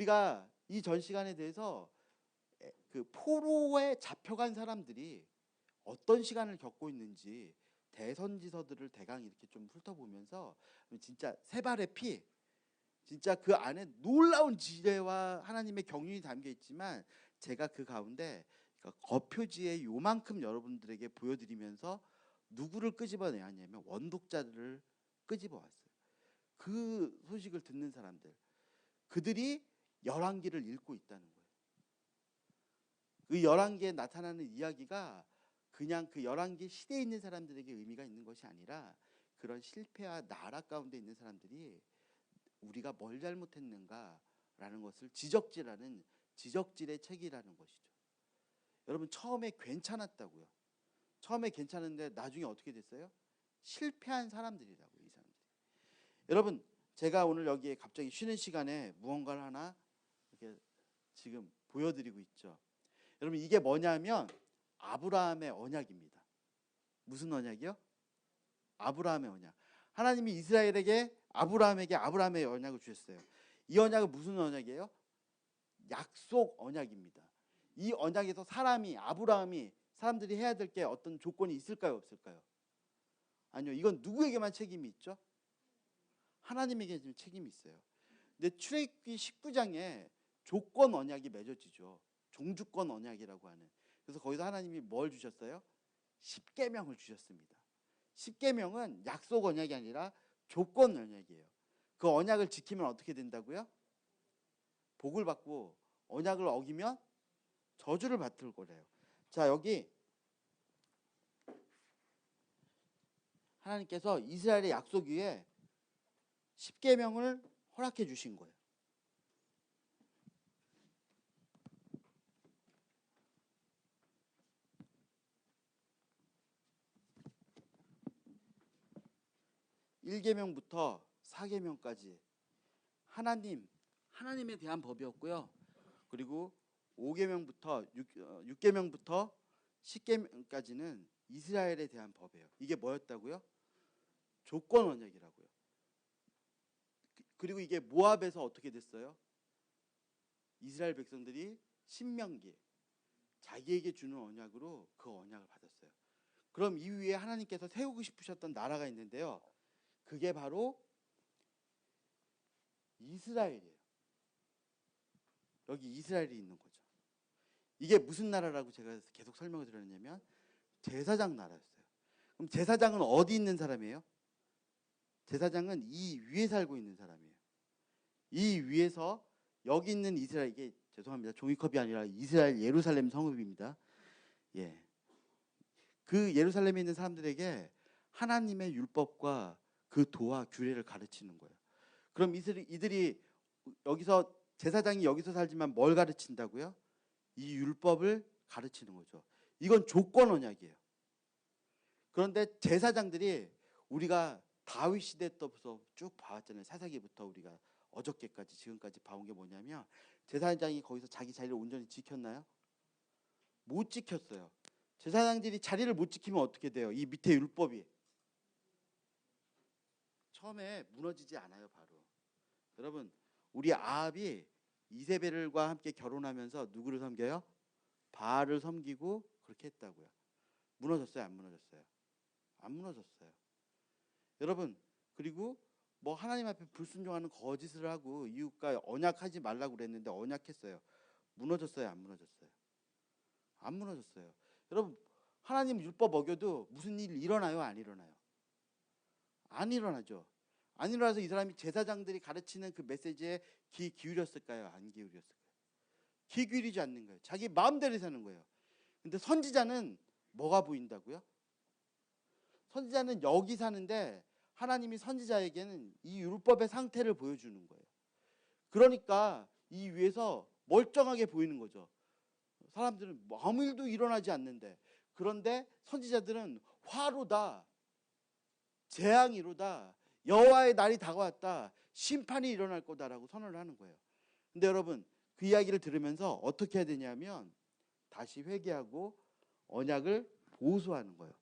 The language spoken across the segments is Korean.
우리가 이 전 시간에 대해서 그 포로에 잡혀간 사람들이 어떤 시간을 겪고 있는지 대선지서들을 대강 이렇게 좀 훑어보면서 진짜 세 발의 피, 진짜 그 안에 놀라운 지혜와 하나님의 경륜이 담겨 있지만 제가 그 가운데 거표지에 요만큼 여러분들에게 보여드리면서 누구를 끄집어내야 하냐면 원독자들을 끄집어 왔어요. 그 소식을 듣는 사람들, 그들이 열왕기를 읽고 있다는 거예요. 그 열왕기에 나타나는 이야기가 그냥 그 열왕기 시대에 있는 사람들에게 의미가 있는 것이 아니라 그런 실패와 나락 가운데 있는 사람들이 우리가 뭘 잘못했는가라는 것을 지적질하는 지적질의 책이라는 것이죠. 여러분, 처음에 괜찮았다고요. 처음에 괜찮은데 나중에 어떻게 됐어요? 실패한 사람들이라고요, 이 사람들이. 여러분, 제가 오늘 여기에 갑자기 쉬는 시간에 무언가를 하나 이렇게 지금 보여드리고 있죠. 여러분, 이게 뭐냐면 아브라함의 언약입니다. 무슨 언약이요? 아브라함의 언약. 하나님이 이스라엘에게 아브라함에게 아브라함의 언약을 주셨어요. 이 언약은 무슨 언약이에요? 약속 언약입니다. 이 언약에서 아브라함이 사람들이 해야 될 게 어떤 조건이 있을까요, 없을까요? 아니요. 이건 누구에게만 책임이 있죠? 하나님에게 지금 책임이 있어요. 근데 출애굽기 19장에 조건 언약이 맺어지죠. 종주권 언약이라고 하는. 그래서 거기서 하나님이 뭘 주셨어요? 10계명을 주셨습니다. 10계명은 약속 언약이 아니라 조건 언약이에요. 그 언약을 지키면 어떻게 된다고요? 복을 받고 언약을 어기면 저주를 받을 거래요. 자, 여기 하나님께서 이스라엘의 약속 위에 10계명을 허락해 주신 거예요. (1계명부터) (4계명까지) 하나님에 대한 법이었고요. 그리고 5계명부터 6계명부터 10계명까지는 이스라엘에 대한 법이에요. 이게 뭐였다고요? 조건 언약이라고요. 그리고 이게 모압에서 어떻게 됐어요? 이스라엘 백성들이 신명기 자기에게 주는 언약으로 그 언약을 받았어요. 그럼 이 위에 하나님께서 세우고 싶으셨던 나라가 있는데요. 그게 바로 이스라엘이에요. 여기 이스라엘이 있는 거죠. 이게 무슨 나라라고 제가 계속 설명을 드렸냐면 제사장 나라였어요. 그럼 제사장은 어디 있는 사람이에요? 제사장은 이 위에 살고 있는 사람이에요. 이 위에서 여기 있는 이스라엘, 이게 죄송합니다. 종이컵이 아니라 이스라엘 예루살렘 성읍입니다. 예. 그 예루살렘에 있는 사람들에게 하나님의 율법과 그 도와 규례를 가르치는 거예요. 그럼 이들이 여기서 제사장이 여기서 살지만 뭘 가르친다고요? 이 율법을 가르치는 거죠. 이건 조건 언약이에요. 그런데 제사장들이 우리가 다윗 시대 때부터 쭉 봐왔잖아요. 사사기부터 우리가 어저께까지 지금까지 봐온 게 뭐냐면 제사장이 거기서 자기 자리를 온전히 지켰나요? 못 지켰어요. 제사장들이 자리를 못 지키면 어떻게 돼요? 이 밑에 율법이 처음에 무너지지 않아요. 바로 여러분, 우리 아합이 이세벨과 함께 결혼하면서 누구를 섬겨요? 바알을 섬기고 그렇게 했다고요. 무너졌어요? 안 무너졌어요? 안 무너졌어요. 여러분, 그리고 뭐 하나님 앞에 불순종하는 거짓을 하고 이웃과 언약하지 말라고 그랬는데 언약했어요. 무너졌어요? 안 무너졌어요? 안 무너졌어요. 여러분, 하나님 율법 어겨도 무슨 일 일어나요? 안 일어나요? 안 일어나죠. 안 일어나서 이 사람이 제사장들이 가르치는 그 메시지에 귀 기울였을까요? 안 기울였을까요? 귀 기울이지 않는 거예요. 자기 마음대로 사는 거예요. 근데 선지자는 뭐가 보인다고요? 선지자는 여기 사는데 하나님이 선지자에게는 이 율법의 상태를 보여주는 거예요. 그러니까 이 위에서 멀쩡하게 보이는 거죠. 사람들은 아무 일도 일어나지 않는데, 그런데 선지자들은 화로다, 재앙이로다, 여호와의 날이 다가왔다, 심판이 일어날 거다라고 선언을 하는 거예요. 근데 여러분, 그 이야기를 들으면서 어떻게 해야 되냐면 다시 회개하고 언약을 보수하는 거예요.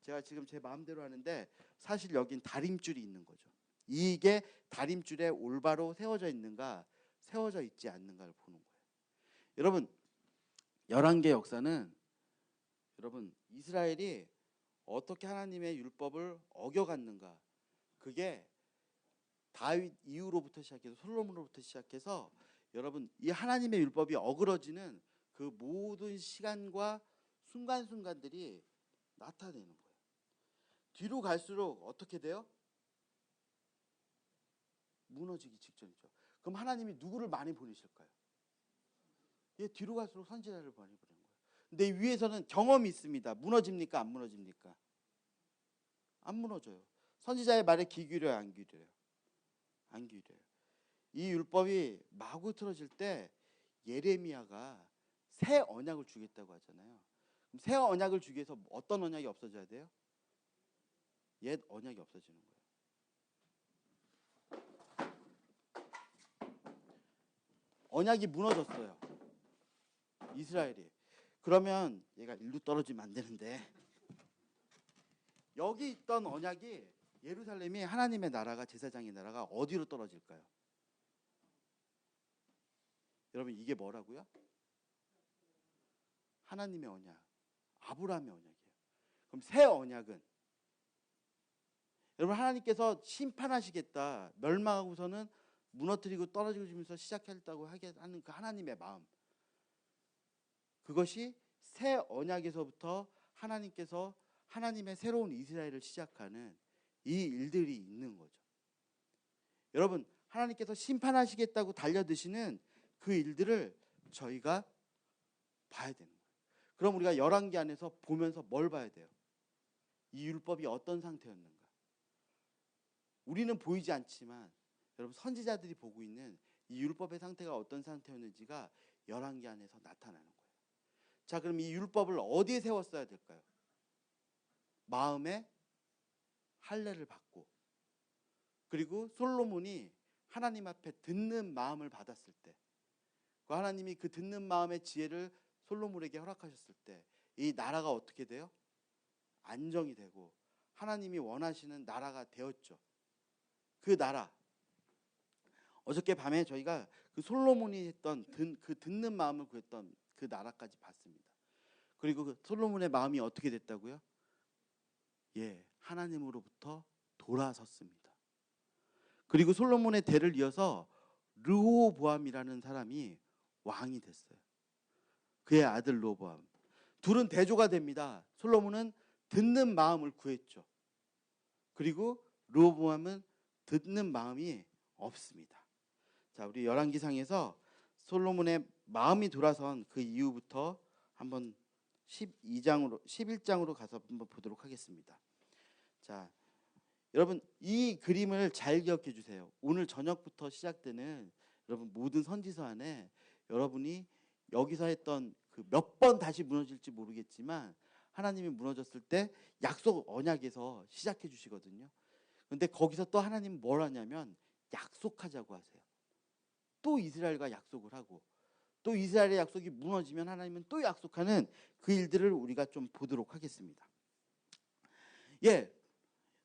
제가 지금 제 마음대로 하는데 사실 여긴 다림줄이 있는 거죠. 이게 다림줄에 올바로 세워져 있는가 세워져 있지 않는가를 보는 거예요. 여러분, 열왕기의 역사는 여러분 이스라엘이 어떻게 하나님의 율법을 어겨갔는가, 그게 다윗 이후로부터 시작해서 솔로몬으로부터 시작해서 여러분 이 하나님의 율법이 어그러지는 그 모든 시간과 순간순간들이 나타내는 거예요. 뒤로 갈수록 어떻게 돼요? 무너지기 직전이죠. 그럼 하나님이 누구를 많이 보내실까요? 예, 뒤로 갈수록 선지자를 많이 보내는 거예요. 근데 위에서는 경험이 있습니다. 무너집니까? 안 무너집니까? 안 무너져요. 선지자의 말에 귀 기울여요? 안 기울여요? 안 기울여요. 이 율법이 마구 틀어질 때 예레미야가 새 언약을 주겠다고 하잖아요. 그럼 새 언약을 주기 위해서 어떤 언약이 없어져야 돼요? 옛 언약이 없어지는 거예요. 언약이 무너졌어요. 이스라엘이. 그러면 얘가 일로 떨어지면 안 되는데, 여기 있던 언약이, 예루살렘이 하나님의 나라가, 제사장의 나라가 어디로 떨어질까요? 여러분 이게 뭐라고요? 하나님의 언약, 아브라함의 언약이에요. 그럼 새 언약은 여러분 하나님께서 심판하시겠다, 멸망하고서는 무너뜨리고 떨어지면서 시작했다고 하는 그 하나님의 마음, 그것이 새 언약에서부터 하나님께서 하나님의 새로운 이스라엘을 시작하는 이 일들이 있는 거죠. 여러분 하나님께서 심판하시겠다고 달려드시는 그 일들을 저희가 봐야 되는 거예요. 그럼 우리가 열왕기 안에서 보면서 뭘 봐야 돼요? 이 율법이 어떤 상태였는가? 우리는 보이지 않지만 여러분 선지자들이 보고 있는 이 율법의 상태가 어떤 상태였는지가 열왕기 안에서 나타나는 거예요. 자, 그럼 이 율법을 어디에 세웠어야 될까요? 마음에 할례를 받고, 그리고 솔로몬이 하나님 앞에 듣는 마음을 받았을 때, 그 하나님이 그 듣는 마음의 지혜를 솔로몬에게 허락하셨을 때 이 나라가 어떻게 돼요? 안정이 되고 하나님이 원하시는 나라가 되었죠. 그 나라, 어저께 밤에 저희가 그 솔로몬이 했던 그 듣는 마음을 구했던 그 나라까지 봤습니다. 그리고 그 솔로몬의 마음이 어떻게 됐다고요? 예, 하나님으로부터 돌아섰습니다. 그리고 솔로몬의 대를 이어서 르호보암이라는 사람이 왕이 됐어요. 그의 아들 르호보암. 둘은 대조가 됩니다. 솔로몬은 듣는 마음을 구했죠. 그리고 르호보암은 듣는 마음이 없습니다. 자, 우리 열왕기상에서 솔로몬의 마음이 돌아선 그 이후부터 한번 11장으로 가서 한번 보도록 하겠습니다. 자, 여러분 이 그림을 잘 기억해 주세요. 오늘 저녁부터 시작되는 여러분 모든 선지서 안에 여러분이 여기서 했던 그 몇 번 다시 무너질지 모르겠지만 하나님이 무너졌을 때 약속 언약에서 시작해 주시거든요. 근데 거기서 또 하나님은 뭘 하냐면 약속하자고 하세요. 또 이스라엘과 약속을 하고, 또 이스라엘의 약속이 무너지면 하나님은 또 약속하는 그 일들을 우리가 좀 보도록 하겠습니다. 예,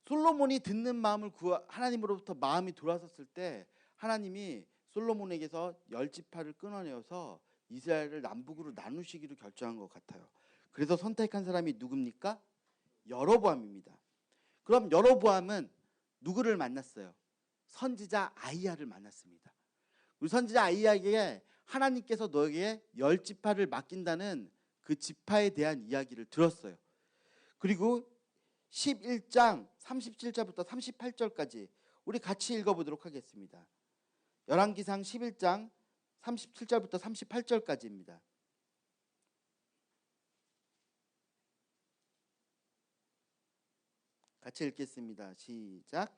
솔로몬이 듣는 마음을 하나님으로부터 마음이 돌아섰을 때 하나님이 솔로몬에게서 10지파를 끊어내어서 이스라엘을 남북으로 나누시기로 결정한 것 같아요. 그래서 선택한 사람이 누굽니까? 여로보암입니다. 그럼 여로보암은 누구를 만났어요? 선지자 아히야를 만났습니다. 우리 선지자 아히야에게 하나님께서 너에게 10지파를 맡긴다는 그 지파에 대한 이야기를 들었어요. 그리고 11장 37절부터 38절까지 우리 같이 읽어보도록 하겠습니다. 열왕기상 11장 37절부터 38절까지입니다. 같이 읽겠습니다. 시작.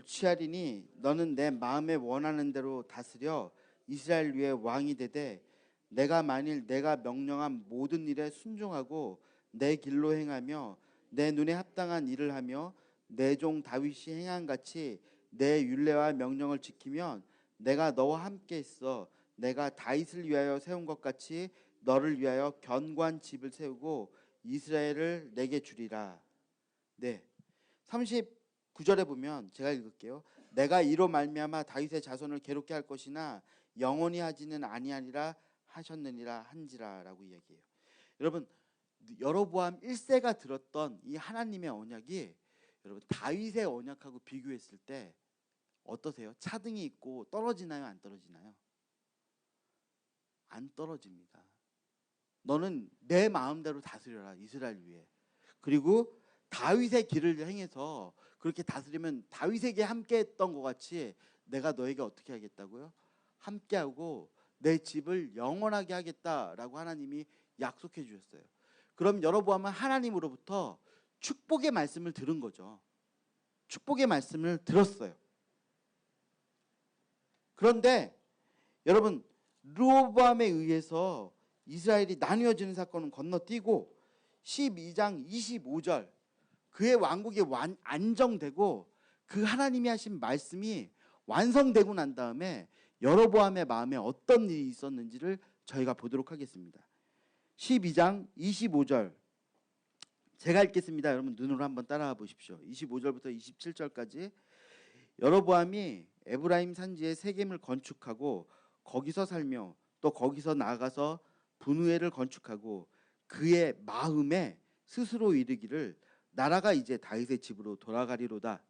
취하리니 너는 내 마음에 원하는 대로 다스려 이스라엘 위에 왕이 되되 내가 만일 내가 명령한 모든 일에 순종하고 내 길로 행하며 내 눈에 합당한 일을 하며 내 종 다윗이 행한 같이 내 율례와 명령을 지키면 내가 너와 함께 있어 내가 다윗을 위하여 세운 것 같이 너를 위하여 견고한 집을 세우고 이스라엘을 내게 주리라. 네, 39절에 보면 제가 읽을게요. 내가 이로 말미암아 다윗의 자손을 괴롭게 할 것이나 영원히 하지는 아니하리라 하셨느니라 한지라라고 이야기해요. 여러분, 여로보암 1세가 들었던 이 하나님의 언약이 여러분 다윗의 언약하고 비교했을 때 어떠세요? 차등이 있고 떨어지나요? 안 떨어지나요? 안 떨어집니다. 너는 내 마음대로 다스려라 이스라엘 위에. 그리고 다윗의 길을 행해서 그렇게 다스리면 다윗에게 함께했던 것 같이 내가 너에게 어떻게 하겠다고요? 함께하고 내 집을 영원하게 하겠다라고 하나님이 약속해 주셨어요. 그럼 여로보암은 하나님으로부터 축복의 말씀을 들은 거죠. 축복의 말씀을 들었어요. 그런데 여러분, 르호보암에 의해서 이스라엘이 나뉘어지는 사건은 건너뛰고 12장 25절 그의 왕국이 안정되고 그 하나님이 하신 말씀이 완성되고 난 다음에 여로보암의 마음에 어떤 일이 있었는지를 저희가 보도록 하겠습니다. 12장 25절 제가 읽겠습니다. 여러분 눈으로 한번 따라와 보십시오. 25절부터 27절까지 여로보암이 에브라임 산지에 세겜을 건축하고 거기서 살며 또 거기서 나아가서 분우엘을 건축하고 그의 마음에 스스로 이르기를 나라가 이제 다윗의 집으로 돌아가리로다.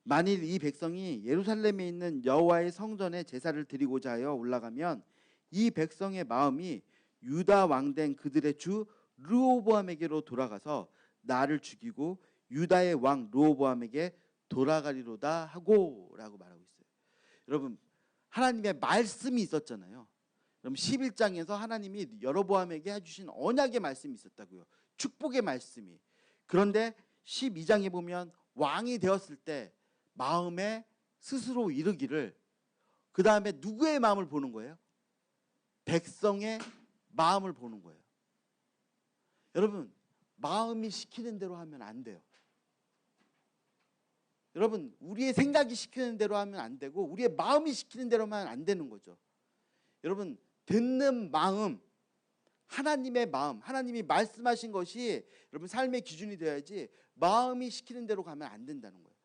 만일 이 백성이 예루살렘에 있는 여호와의 성전에 제사를 드리고자 하여 올라가면 이 백성의 마음이 유다 왕된 그들의 주 르호보암에게로 돌아가서 나를 죽이고 유다의 왕 르호보암에게 돌아가리로다 하고 라고 말하고 있어요. 여러분, 하나님의 말씀이 있었잖아요. 그럼 11장에서 하나님이 여로보암에게 해주신 언약의 말씀이 있었다고요. 축복의 말씀이. 그런데 12장에 보면 왕이 되었을 때 마음에 스스로 이르기를, 그 다음에 누구의 마음을 보는 거예요? 백성의 마음을 보는 거예요. 여러분, 마음이 시키는 대로 하면 안 돼요. 여러분, 우리의 생각이 시키는 대로 하면 안 되고 우리의 마음이 시키는 대로만 안 되는 거죠. 여러분, 듣는 마음, 하나님의 마음, 하나님이 말씀하신 것이 여러분 삶의 기준이 되어야지 마음이 시키는 대로 가면 안 된다는 거예요.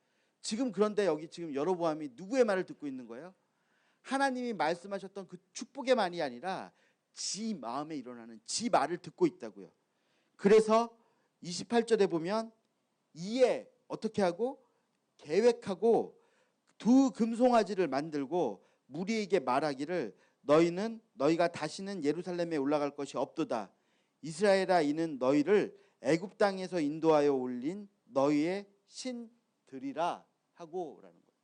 지금 그런데 여기 지금 여로보암이 누구의 말을 듣고 있는 거예요? 하나님이 말씀하셨던 그 축복의 말이 아니라 지 마음에 일어나는 지 말을 듣고 있다고요. 그래서 28절에 보면 이에 어떻게 하고 계획하고 두 금송아지를 만들고 무리에게 말하기를 너희가 다시는 예루살렘에 올라갈 것이 없도다. 이스라엘아, 이는 너희를 애굽 땅에서 인도하여 올린 너희의 신들이라 하고라는 거예요.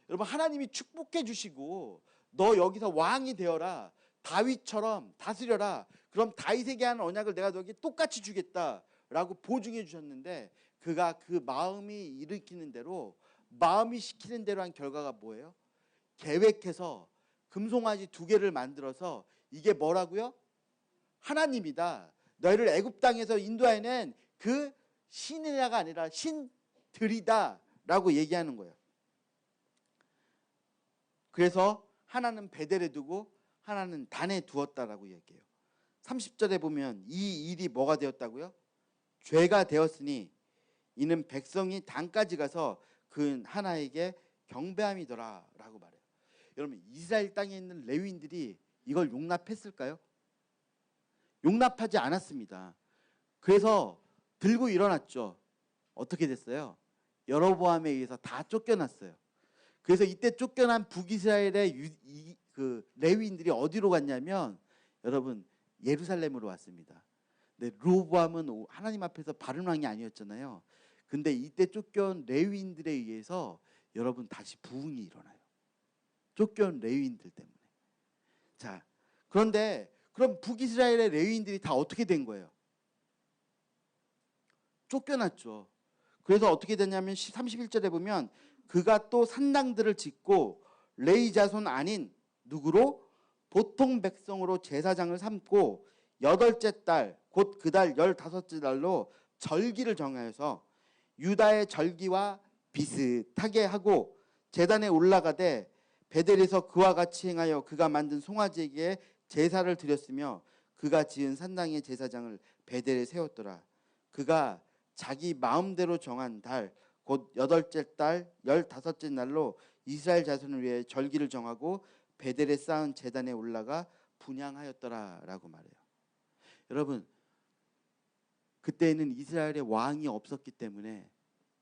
여러분, 하나님이 축복해 주시고 너 여기서 왕이 되어라, 다윗처럼 다스려라, 그럼 다윗에게 한 언약을 내가 너에게 똑같이 주겠다라고 보증해 주셨는데 그가 그 마음이 일으키는 대로, 마음이 시키는 대로 한 결과가 뭐예요? 계획해서 금송아지 2개를 만들어서 이게 뭐라고요? 하나님이다. 너희를 애굽 땅에서 인도해낸 그 신이라가 아니라 신들이다 라고 얘기하는 거예요. 그래서 하나는 베델에 두고 하나는 단에 두었다라고 얘기해요. 30절에 보면 이 일이 뭐가 되었다고요? 죄가 되었으니 이는 백성이 단까지 가서 그 하나에게 경배함이더라 라고 말해요. 여러분, 이스라엘 땅에 있는 레위인들이 이걸 용납했을까요? 용납하지 않았습니다. 그래서 들고 일어났죠. 어떻게 됐어요? 여로보암에 의해서 다 쫓겨났어요. 그래서 이때 쫓겨난 북이스라엘의 그 레위인들이 어디로 갔냐면 여러분 예루살렘으로 왔습니다. 근데 르호보암은 하나님 앞에서 바른 왕이 아니었잖아요. 근데 이때 쫓겨온 레위인들에 의해서 여러분 다시 부흥이 일어나요. 쫓겨온 레위인들 때문에. 자, 그런데 그럼 북이스라엘의 레위인들이 다 어떻게 된 거예요? 쫓겨났죠. 그래서 어떻게 됐냐면 31절에 보면 그가 또 산당들을 짓고 레위 자손 아닌 누구로? 보통 백성으로 제사장을 삼고 8째 달 곧 그 달 15째 달로 절기를 정하여서 유다의 절기와 비슷하게 하고 제단에 올라가되 베델에서 그와 같이 행하여 그가 만든 송아지에게 제사를 드렸으며 그가 지은 산당의 제사장을 베델에 세웠더라. 그가 자기 마음대로 정한 달 곧 8째 달 15째 날로 이스라엘 자손을 위해 절기를 정하고 베델에 쌓은 제단에 올라가 분향하였더라라고 말해요. 여러분, 그때는 이스라엘의 왕이 없었기 때문에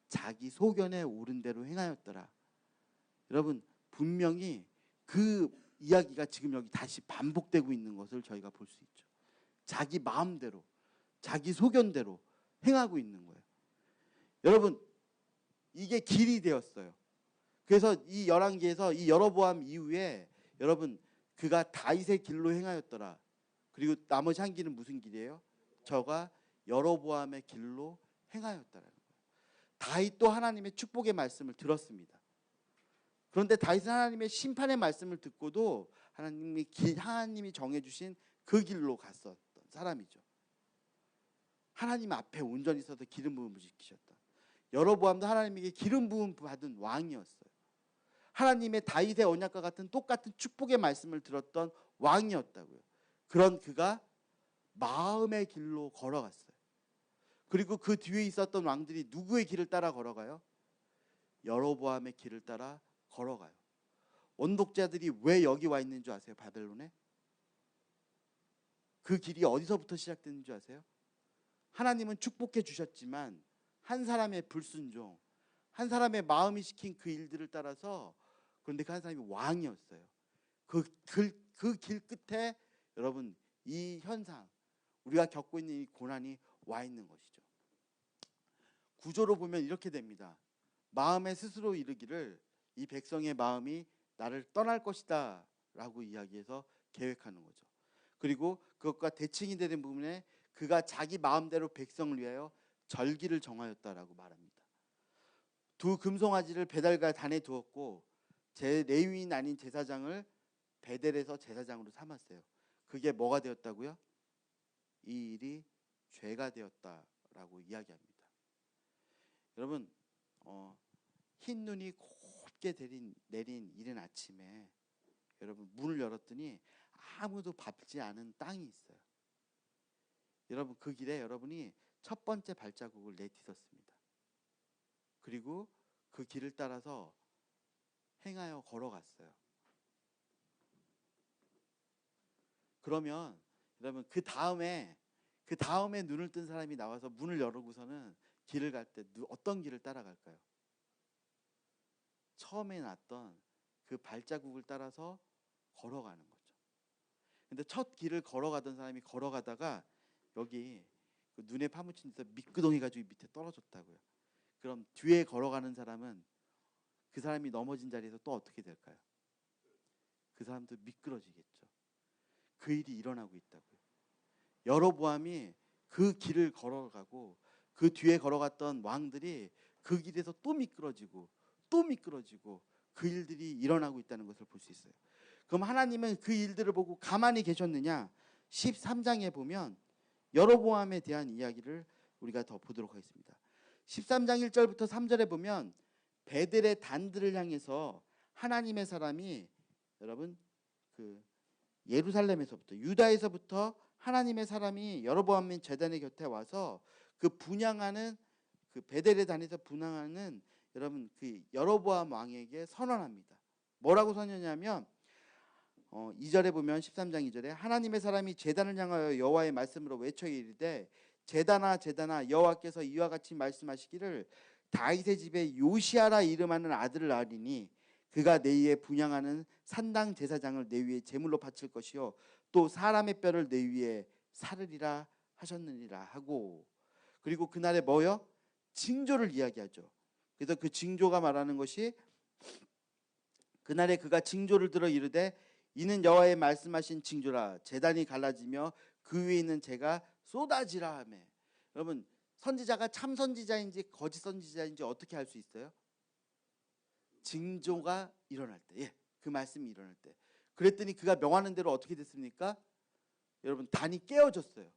자기 소견에 옳은 대로 행하였더라. 여러분, 분명히 그 이야기가 지금 여기 다시 반복되고 있는 것을 저희가 볼 수 있죠. 자기 마음대로, 자기 소견대로 행하고 있는 거예요. 여러분, 이게 길이 되었어요. 그래서 이 열왕기에서 이 여로보암 이후에 여러분, 그가 다윗의 길로 행하였더라. 그리고 나머지 한 길은 무슨 길이에요? 저가 여로보암의 길로 행하였더라는 거예요. 다윗도 하나님의 축복의 말씀을 들었습니다. 그런데 다윗은 하나님의 심판의 말씀을 듣고도 하나님이 정해주신 그 길로 갔었던 사람이죠. 하나님 앞에 온전히 서서 기름 부음을 지키셨다. 여로보암도 하나님에게 기름 부음 받은 왕이었어요. 하나님의 다윗의 언약과 같은 똑같은 축복의 말씀을 들었던 왕이었다고요. 그런 그가 마음의 길로 걸어갔어요. 그리고 그 뒤에 있었던 왕들이 누구의 길을 따라 걸어가요? 여로보암의 길을 따라 걸어가요. 원독자들이 왜 여기 와 있는 줄 아세요? 바벨론에? 그 길이 어디서부터 시작되는 줄 아세요? 하나님은 축복해 주셨지만 한 사람의 불순종, 한 사람의 마음이 시킨 그 일들을 따라서, 그런데 그 한 사람이 왕이었어요. 그 길 끝에 여러분, 이 현상, 우리가 겪고 있는 이 고난이 와 있는 것이죠. 구조로 보면 이렇게 됩니다. 마음에 스스로 이르기를 이 백성의 마음이 나를 떠날 것이다 라고 이야기해서 계획하는 거죠. 그리고 그것과 대칭이 되는 부분에 그가 자기 마음대로 백성을 위하여 절기를 정하였다라고 말합니다. 두 금송아지를 베델과 단에 두었고 제 레위인 아닌 제사장을 베델에서 제사장으로 삼았어요. 그게 뭐가 되었다고요? 이 일이 죄가 되었다라고 이야기합니다. 여러분, 흰 눈이 곱게 내린 이른 아침에 여러분 문을 열었더니 아무도 밟지 않은 땅이 있어요. 여러분, 그 길에 여러분이 첫 번째 발자국을 내딛었습니다. 그리고 그 길을 따라서 행하여 걸어갔어요. 그러면 여러분, 그 다음에 눈을 뜬 사람이 나와서 문을 열고서는 길을 갈 때 어떤 길을 따라갈까요? 처음에 났던 그 발자국을 따라서 걸어가는 거죠. 근데 첫 길을 걸어가던 사람이 걸어가다가 여기 그 눈에 파묻힌 데서 미끄덩이 가지고 밑에 떨어졌다고요. 그럼 뒤에 걸어가는 사람은 그 사람이 넘어진 자리에서 또 어떻게 될까요? 그 사람도 미끄러지겠죠. 그 일이 일어나고 있다고요. 여로보암이 그 길을 걸어가고 그 뒤에 걸어갔던 왕들이 그 길에서 또 미끄러지고 그 일들이 일어나고 있다는 것을 볼 수 있어요. 그럼 하나님은 그 일들을 보고 가만히 계셨느냐? 13장에 보면 여로보암에 대한 이야기를 우리가 더 보도록 하겠습니다. 13장 1절부터 3절에 보면 베델의 단들을 향해서 하나님의 사람이 여러분 그 예루살렘에서부터 유다에서부터 하나님의 사람이 여로보암의 제단의 곁에 와서 그 분향하는 그 베델의 단에서 분향하는 여러분 그 여로보암 왕에게 선언합니다. 뭐라고 선언하냐면 2절에 보면 13장 2절에 하나님의 사람이 제단을 향하여 여호와의 말씀으로 외쳐 이르되 제단아 제단아 여호와께서 이와 같이 말씀하시기를 다윗의 집에 요시아라 이름하는 아들을 낳으리니 그가 내 위에 분향하는 산당 제사장을 내 위에 제물로 바칠 것이요 또 사람의 뼈를 내 위에 사르리라 하셨느니라 하고, 그리고 그날에 뭐요? 징조를 이야기하죠. 그래서 그 징조가 말하는 것이 그날에 그가 징조를 들어 이르되 이는 여호와의 말씀하신 징조라 제단이 갈라지며 그 위에 있는 재가 쏟아지라 하며. 여러분, 선지자가 참 선지자인지 거짓 선지자인지 어떻게 알 수 있어요? 징조가 일어날 때, 그 말씀이 일어날 때. 그랬더니 그가 명하는 대로 어떻게 됐습니까? 여러분, 단이 깨어졌어요.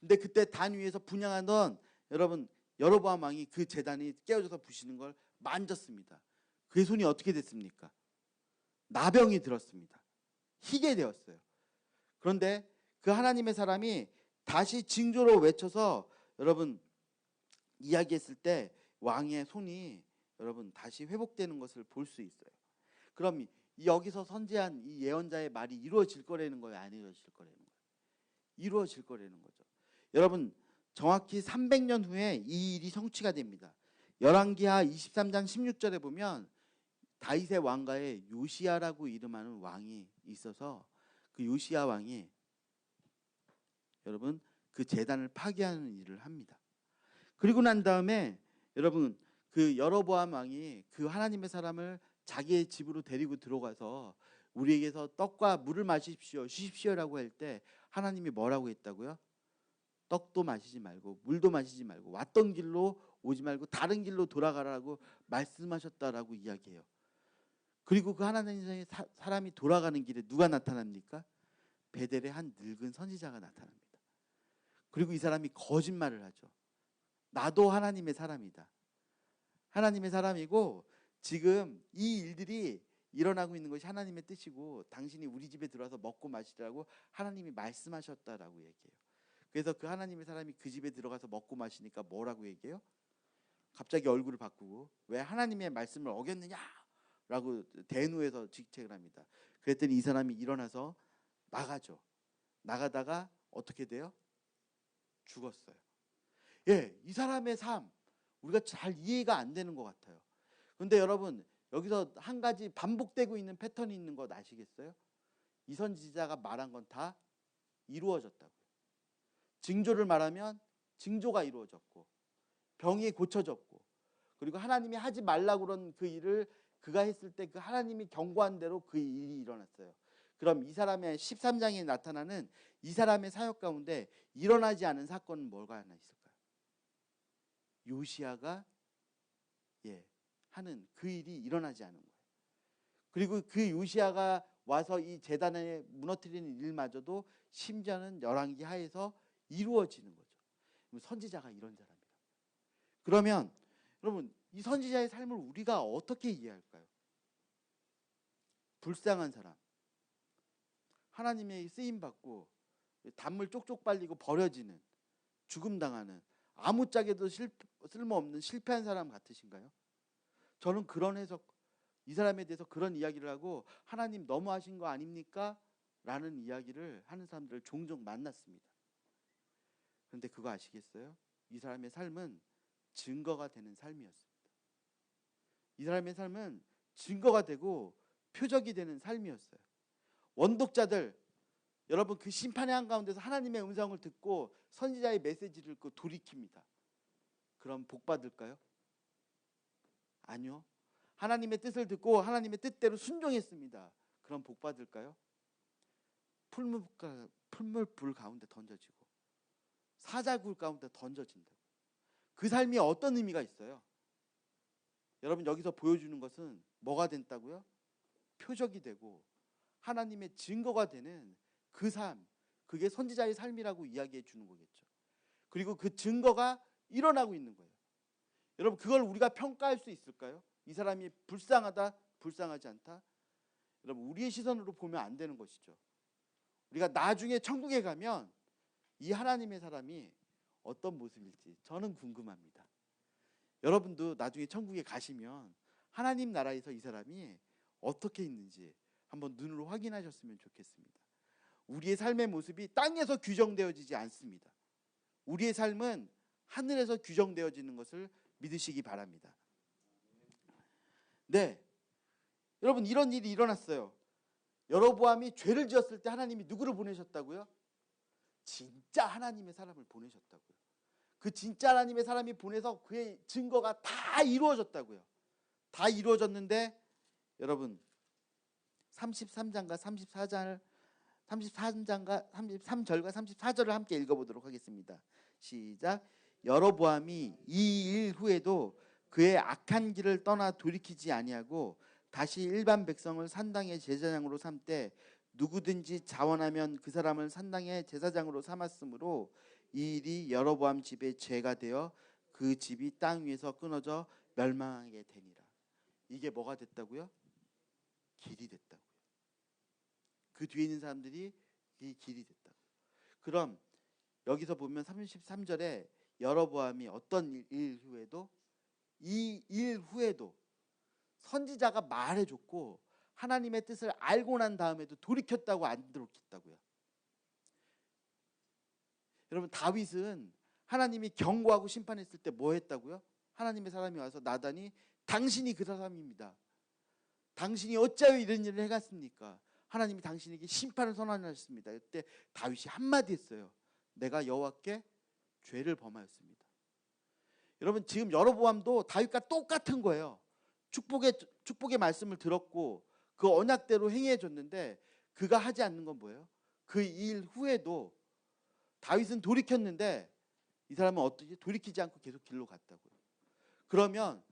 근데 그때 단 위에서 분향하던 여러분 여로보암 왕이 그 제단이 깨어져서 부시는 걸 만졌습니다. 그의 손이 어떻게 됐습니까? 나병이 들었습니다. 희게 되었어요. 그런데 그 하나님의 사람이 다시 징조로 외쳐서 여러분 이야기했을 때 왕의 손이 여러분 다시 회복되는 것을 볼 수 있어요. 그럼 여기서 선지한 이 예언자의 말이 이루어질 거라는 거예요, 안 이루어질 거라는 거예요? 이루어질 거라는 거죠. 여러분, 정확히 300년 후에 이 일이 성취가 됩니다. 열왕기하 23장 16절에 보면 다윗의 왕가에 요시야라고 이름하는 왕이 있어서 그 요시야 왕이 여러분 그 제단을 파괴하는 일을 합니다. 그리고 난 다음에 여러분 그 여로보암 왕이 그 하나님의 사람을 자기의 집으로 데리고 들어가서 우리에게서 떡과 물을 마십시오, 쉬십시오라고 할 때 하나님이 뭐라고 했다고요? 떡도 마시지 말고 물도 마시지 말고 왔던 길로 오지 말고 다른 길로 돌아가라고 말씀하셨다라고 이야기해요. 그리고 그 하나님의 사람이 돌아가는 길에 누가 나타납니까? 베델의 한 늙은 선지자가 나타납니다. 그리고 이 사람이 거짓말을 하죠. 나도 하나님의 사람이다. 하나님의 사람이고 지금 이 일들이 일어나고 있는 것이 하나님의 뜻이고 당신이 우리 집에 들어와서 먹고 마시라고 하나님이 말씀하셨다라고 얘기해요. 그래서 그 하나님의 사람이 그 집에 들어가서 먹고 마시니까 뭐라고 얘기해요? 갑자기 얼굴을 바꾸고 왜 하나님의 말씀을 어겼느냐라고 대누해서 직책을 합니다. 그랬더니 이 사람이 일어나서 나가죠. 나가다가 어떻게 돼요? 죽었어요. 예, 이 사람의 삶 우리가 잘 이해가 안 되는 것 같아요. 그런데 여러분 여기서 한 가지 반복되고 있는 패턴이 있는 거 아시겠어요? 이 선지자가 말한 건 다 이루어졌다고요. 징조를 말하면 징조가 이루어졌고 병이 고쳐졌고 그리고 하나님이 하지 말라고 그런 그 일을 그가 했을 때 그 하나님이 경고한 대로 그 일이 일어났어요. 그럼 이 사람의 13장에 나타나는 이 사람의 사역 가운데 일어나지 않은 사건은 뭐가 하나 있을까요? 요시야가 하는 그 일이 일어나지 않은 거예요. 그리고 그 요시야가 와서 이 제단을 무너뜨리는 일마저도 심지어는 열왕기 하에서 이루어지는 거죠. 선지자가 이런 사람이다. 그러면 여러분 이 선지자의 삶을 우리가 어떻게 이해할까요? 불쌍한 사람, 하나님의 쓰임받고 단물 쪽쪽 빨리고 버려지는, 죽음당하는, 아무짝에도 쓸모없는 실패한 사람 같으신가요? 저는 그런 해석, 이 사람에 대해서 그런 이야기를 하고 하나님 너무하신 거 아닙니까? 라는 이야기를 하는 사람들을 종종 만났습니다. 그런데 그거 아시겠어요? 이 사람의 삶은 증거가 되는 삶이었습니다. 이 사람의 삶은 증거가 되고 표적이 되는 삶이었어요. 원독자들, 여러분 그 심판의 한가운데서 하나님의 음성을 듣고 선지자의 메시지를 듣고 돌이킵니다. 그럼 복 받을까요? 아니요. 하나님의 뜻을 듣고 하나님의 뜻대로 순종했습니다. 그럼 복 받을까요? 풀물불 가운데 던져지고 사자굴 가운데 던져진다고. 그 삶이 어떤 의미가 있어요? 여러분 여기서 보여주는 것은 뭐가 된다고요? 표적이 되고 하나님의 증거가 되는 그 삶, 그게 선지자의 삶이라고 이야기해 주는 거겠죠. 그리고 그 증거가 일어나고 있는 거예요. 여러분 그걸 우리가 평가할 수 있을까요? 이 사람이 불쌍하다, 불쌍하지 않다? 여러분 우리의 시선으로 보면 안 되는 것이죠. 우리가 나중에 천국에 가면 이 하나님의 사람이 어떤 모습일지 저는 궁금합니다. 여러분도 나중에 천국에 가시면 하나님 나라에서 이 사람이 어떻게 있는지 한번 눈으로 확인하셨으면 좋겠습니다. 우리의 삶의 모습이 땅에서 규정되어지지 않습니다. 우리의 삶은 하늘에서 규정되어지는 것을 믿으시기 바랍니다. 네, 여러분 이런 일이 일어났어요. 여로보암이 죄를 지었을 때 하나님이 누구를 보내셨다고요? 진짜 하나님의 사람을 보내셨다고요. 그 진짜 하나님의 사람이 보내서 그의 증거가 다 이루어졌다고요. 다 이루어졌는데 여러분 33장과 33절과 34절을 함께 읽어보도록 하겠습니다. 시작. 여로보암이 이 일 후에도 그의 악한 길을 떠나 돌이키지 아니하고 다시 일반 백성을 산당의 제사장으로 삼되 누구든지 자원하면 그 사람을 산당의 제사장으로 삼았으므로 이 일이 여로보암 집의 죄가 되어 그 집이 땅 위에서 끊어져 멸망하게 되니라. 이게 뭐가 됐다고요? 길이 됐다고요. 그 뒤에 있는 사람들이 이 길이 됐다고. 그럼 여기서 보면 33절에 여로보암이 어떤 일 후에도 이 일 후에도 선지자가 말해줬고 하나님의 뜻을 알고 난 다음에도 돌이켰다고 안 돌이켰다고요. 여러분 다윗은 하나님이 경고하고 심판했을 때 뭐 했다고요? 하나님의 사람이 와서 나단이 당신이 그 사람입니다. 당신이 어찌하여 이런 일을 해갔습니까? 하나님이 당신에게 심판을 선언하셨습니다. 그때 다윗이 한마디 했어요. 내가 여호와께 죄를 범하였습니다. 여러분 지금 여로보암도 다윗과 똑같은 거예요. 축복의 말씀을 들었고 그 언약대로 행해 줬는데 그가 하지 않는 건 뭐예요? 그 일 후에도 다윗은 돌이켰는데 이 사람은 어떻게 돌이키지 않고 계속 길로 갔다고요. 그러면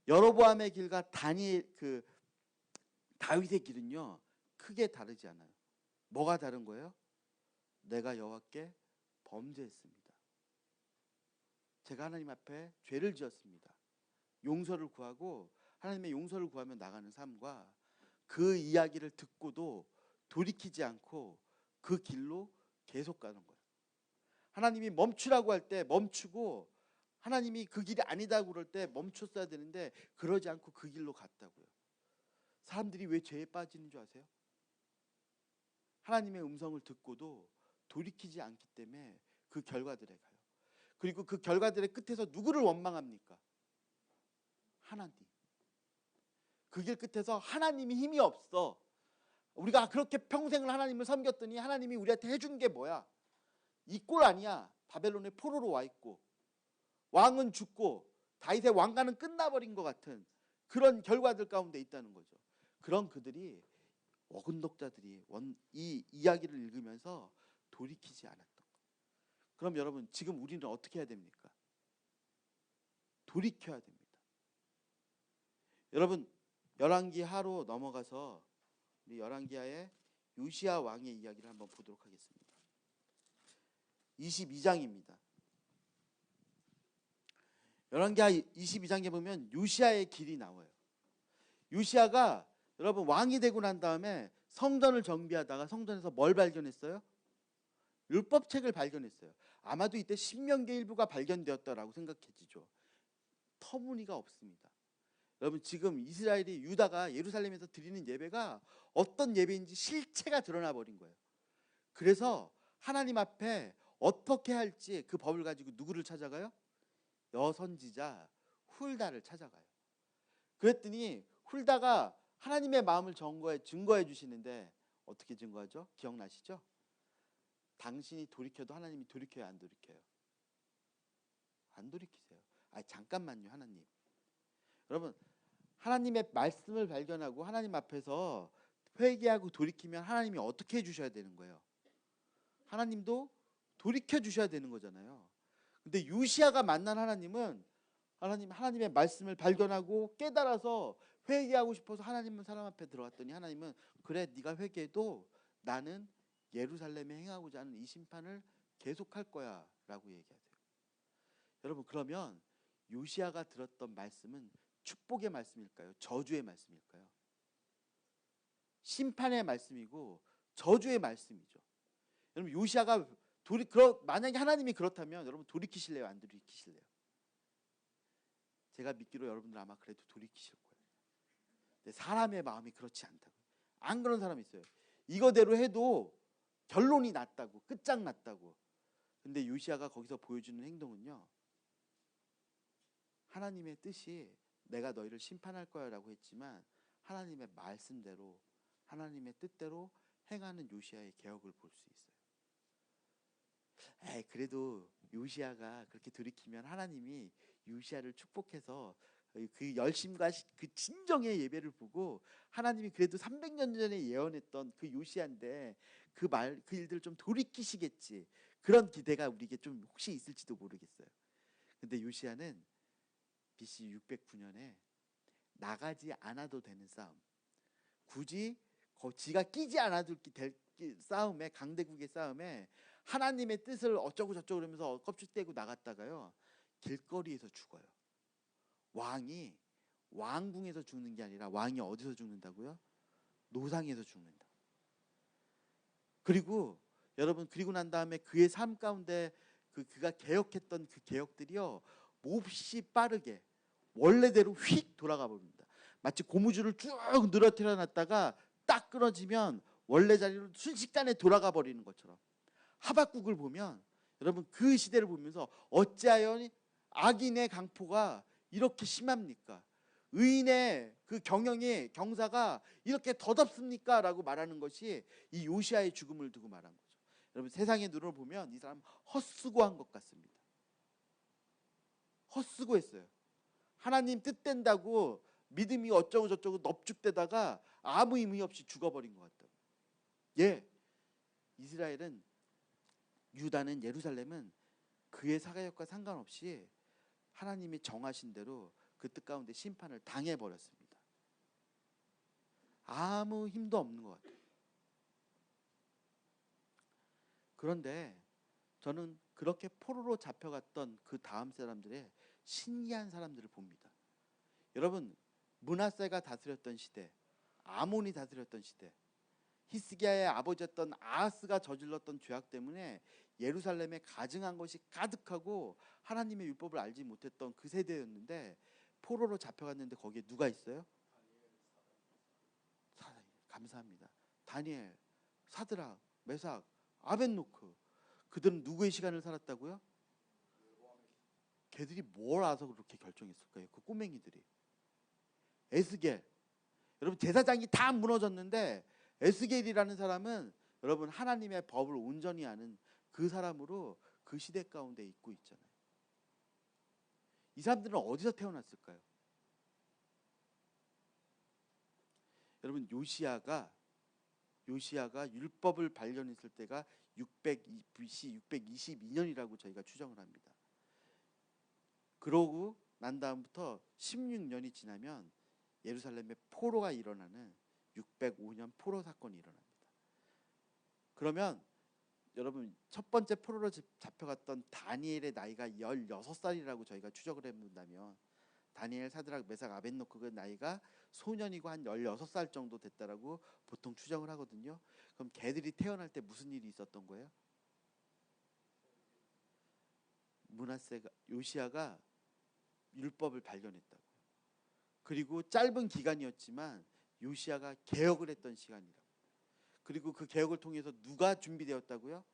여로보암의 길과 다윗의 길은요 크게 다르지 않아요. 뭐가 다른 거예요? 내가 여호와께 범죄했습니다. 제가 하나님 앞에 죄를 지었습니다. 용서를 구하고 하나님의 용서를 구하며 나가는 삶과 그 이야기를 듣고도 돌이키지 않고 그 길로 계속 가는 거예요. 하나님이 멈추라고 할 때 멈추고 하나님이 그 길이 아니다고 그럴 때 멈췄어야 되는데 그러지 않고 그 길로 갔다고요. 사람들이 왜 죄에 빠지는 줄 아세요? 하나님의 음성을 듣고도 돌이키지 않기 때문에 그 결과들에 가요. 그리고 그 결과들의 끝에서 누구를 원망합니까? 하나님. 그 길 끝에서 하나님이 힘이 없어. 우리가 그렇게 평생을 하나님을 섬겼더니 하나님이 우리한테 해준 게 뭐야? 이 꼴 아니야. 바벨론의 포로로 와 있고 왕은 죽고 다윗의 왕가는 끝나버린 것 같은 그런 결과들 가운데 있다는 거죠. 그런 그들이 어근독자들이 이 이야기를 읽으면서 돌이키지 않았던 거예요. 그럼 여러분 지금 우리는 어떻게 해야 됩니까? 돌이켜야 됩니다. 여러분 열왕기하로 넘어가서 우리 열왕기하의 요시야 왕의 이야기를 한번 보도록 하겠습니다. 22장입니다. 열왕기하 22장에 보면 요시야의 길이 나와요. 요시야가 여러분 왕이 되고 난 다음에 성전을 정비하다가 성전에서 뭘 발견했어요? 율법책을 발견했어요. 아마도 이때 신명기 일부가 발견되었다라고 생각해지죠. 터무니가 없습니다. 여러분 지금 이스라엘이 유다가 예루살렘에서 드리는 예배가 어떤 예배인지 실체가 드러나 버린 거예요. 그래서 하나님 앞에 어떻게 할지 그 법을 가지고 누구를 찾아가요? 여선지자 훌다를 찾아가요. 그랬더니 훌다가 하나님의 마음을 증거해 주시는데 어떻게 증거하죠? 기억나시죠? 당신이 돌이켜도 하나님이 돌이켜요, 안 돌이켜요? 안 돌이키세요. 잠깐만요, 하나님. 여러분 하나님의 말씀을 발견하고 하나님 앞에서 회개하고 돌이키면 하나님이 어떻게 해주셔야 되는 거예요? 하나님도 돌이켜 주셔야 되는 거잖아요. 근데 요시야가 만난 하나님은 하나님의 말씀을 발견하고 깨달아서 회개하고 싶어서 하나님은 사람 앞에 들어갔더니 하나님은 그래 네가 회개해도 나는 예루살렘에 행하고자 하는 이 심판을 계속할 거야 라고 얘기하세요. 여러분 그러면 요시야가 들었던 말씀은 축복의 말씀일까요? 저주의 말씀일까요? 심판의 말씀이고 저주의 말씀이죠. 여러분 요시야가 만약에 하나님이 그렇다면 여러분 돌이키실래요? 안 돌이키실래요? 제가 믿기로 여러분들 아마 그래도 돌이키실 거예요. 근데 사람의 마음이 그렇지 않다고. 안 그런 사람이 있어요. 이거대로 해도 결론이 났다고, 끝장났다고. 근데 요시야가 거기서 보여주는 행동은요, 하나님의 뜻이 내가 너희를 심판할 거야 라고 했지만 하나님의 말씀대로 하나님의 뜻대로 행하는 요시야의 개혁을 볼 수 있어요. 그래도 요시야가 그렇게 돌이키면 하나님이 요시야를 축복해서 그 열심과 그 진정의 예배를 보고 하나님이 그래도 300년 전에 예언했던 그 요시야인데 그 일들을 좀 돌이키시겠지. 그런 기대가 우리에게 좀 혹시 있을지도 모르겠어요. 근데 요시야는 BC 609년에 나가지 않아도 되는 싸움, 굳이 지가 끼지 않아도 될 싸움에, 강대국의 싸움에 하나님의 뜻을 어쩌고 저쩌고 그러면서 껍질 떼고 나갔다가요 길거리에서 죽어요. 왕이 왕궁에서 죽는 게 아니라 왕이 어디서 죽는다고요? 노상에서 죽는다. 그리고 여러분 그리고 난 다음에 그의 삶 가운데 그가 개혁했던 그 개혁들이요 몹시 빠르게 원래대로 휙 돌아가 버립니다. 마치 고무줄을 쭉 늘어뜨려 놨다가 딱 끊어지면 원래 자리로 순식간에 돌아가 버리는 것처럼, 하박국을 보면 여러분 그 시대를 보면서 어찌하여 악인의 강포가 이렇게 심합니까? 의인의 그 경영의 경사가 이렇게 더덥습니까? 라고 말하는 것이 이 요시야의 죽음을 두고 말한 거죠. 여러분 세상의 눈으로 보면 이 사람 헛수고한 것 같습니다. 헛수고했어요. 하나님 뜻된다고 믿음이 어쩌고 저쩌고 넙죽대다가 아무 의미 없이 죽어버린 것 같다고. 예, 이스라엘은, 유다는, 예루살렘은 그의 사역과 상관없이 하나님이 정하신 대로 그 뜻 가운데 심판을 당해버렸습니다. 아무 힘도 없는 것 같아요. 그런데 저는 그렇게 포로로 잡혀갔던 그 다음 사람들의 신기한 사람들을 봅니다. 여러분, 므낫세가 다스렸던 시대, 아몬이 다스렸던 시대, 히스기야의 아버지였던 아하스가 저질렀던 죄악 때문에 예루살렘에 가증한 것이 가득하고 하나님의 율법을 알지 못했던 그 세대였는데, 포로로 잡혀갔는데 거기에 누가 있어요? 감사합니다. 다니엘, 사드락, 메삭, 아벳노크. 그들은 누구의 시간을 살았다고요? 걔들이 뭘 알아서 그렇게 결정했을까요? 그 꼬맹이들이. 에스겔. 여러분 제사장이 다 무너졌는데 에스겔이라는 사람은 여러분 하나님의 법을 온전히 아는 그 사람으로 그 시대 가운데 있고 있잖아요. 이 사람들은 어디서 태어났을까요? 여러분 요시야가 율법을 발견했을 때가 600 BC 622년이라고 저희가 추정을 합니다. 그러고 난 다음부터 16년이 지나면 예루살렘에 포로가 일어나는 605년 포로 사건이 일어납니다. 그러면 여러분 첫 번째 포로로 잡혀갔던 다니엘의 나이가 16살이라고 저희가 추정을 해본다면, 다니엘, 사드락, 메삭, 아벳노크의 나이가 소년이고 한 16살 정도 됐다라고 보통 추정을 하거든요. 그럼 걔들이 태어날 때 무슨 일이 있었던 거예요? 요시야가 율법을 발견했다고요. 그리고 짧은 기간이었지만 요시야가 개혁을 했던 시간이라고. 그리고 그 개혁을 통해서 누가 준비되었다고요?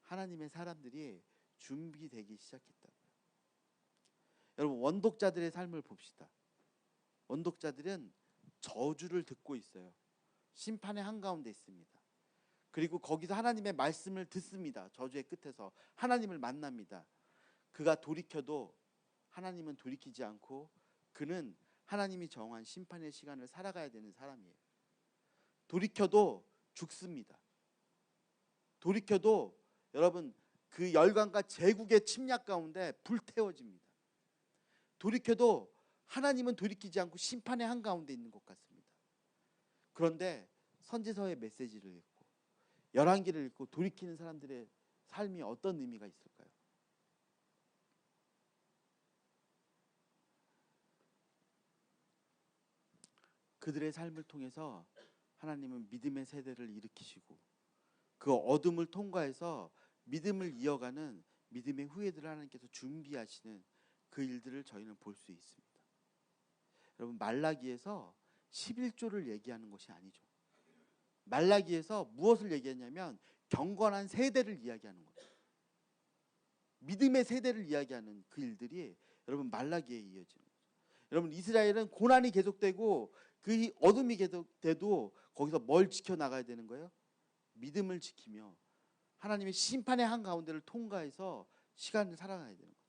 하나님의 사람들이 준비되기 시작했다고요. 여러분 원독자들의 삶을 봅시다. 원독자들은 저주를 듣고 있어요. 심판의 한가운데 있습니다. 그리고 거기서 하나님의 말씀을 듣습니다. 저주의 끝에서 하나님을 만납니다. 그가 돌이켜도 하나님은 돌이키지 않고 그는 하나님이 정한 심판의 시간을 살아가야 되는 사람이에요. 돌이켜도 죽습니다. 돌이켜도 여러분 그 열강과 제국의 침략 가운데 불태워집니다. 돌이켜도 하나님은 돌이키지 않고 심판의 한가운데 있는 것 같습니다. 그런데 선지서의 메시지를 읽고 열왕기를 읽고 돌이키는 사람들의 삶이 어떤 의미가 있을까요? 그들의 삶을 통해서 하나님은 믿음의 세대를 일으키시고 그 어둠을 통과해서 믿음을 이어가는 믿음의 후예들을 하나님께서 준비하시는 그 일들을 저희는 볼 수 있습니다. 여러분 말라기에서 11조를 얘기하는 것이 아니죠. 말라기에서 무엇을 얘기했냐면 경건한 세대를 이야기하는 거죠. 믿음의 세대를 이야기하는 그 일들이 여러분 말라기에 이어지는 거죠. 여러분 이스라엘은 고난이 계속되고 그 어둠이 계속돼도 거기서 뭘 지켜나가야 되는 거예요? 믿음을 지키며 하나님의 심판의 한가운데를 통과해서 시간을 살아가야 되는 거죠.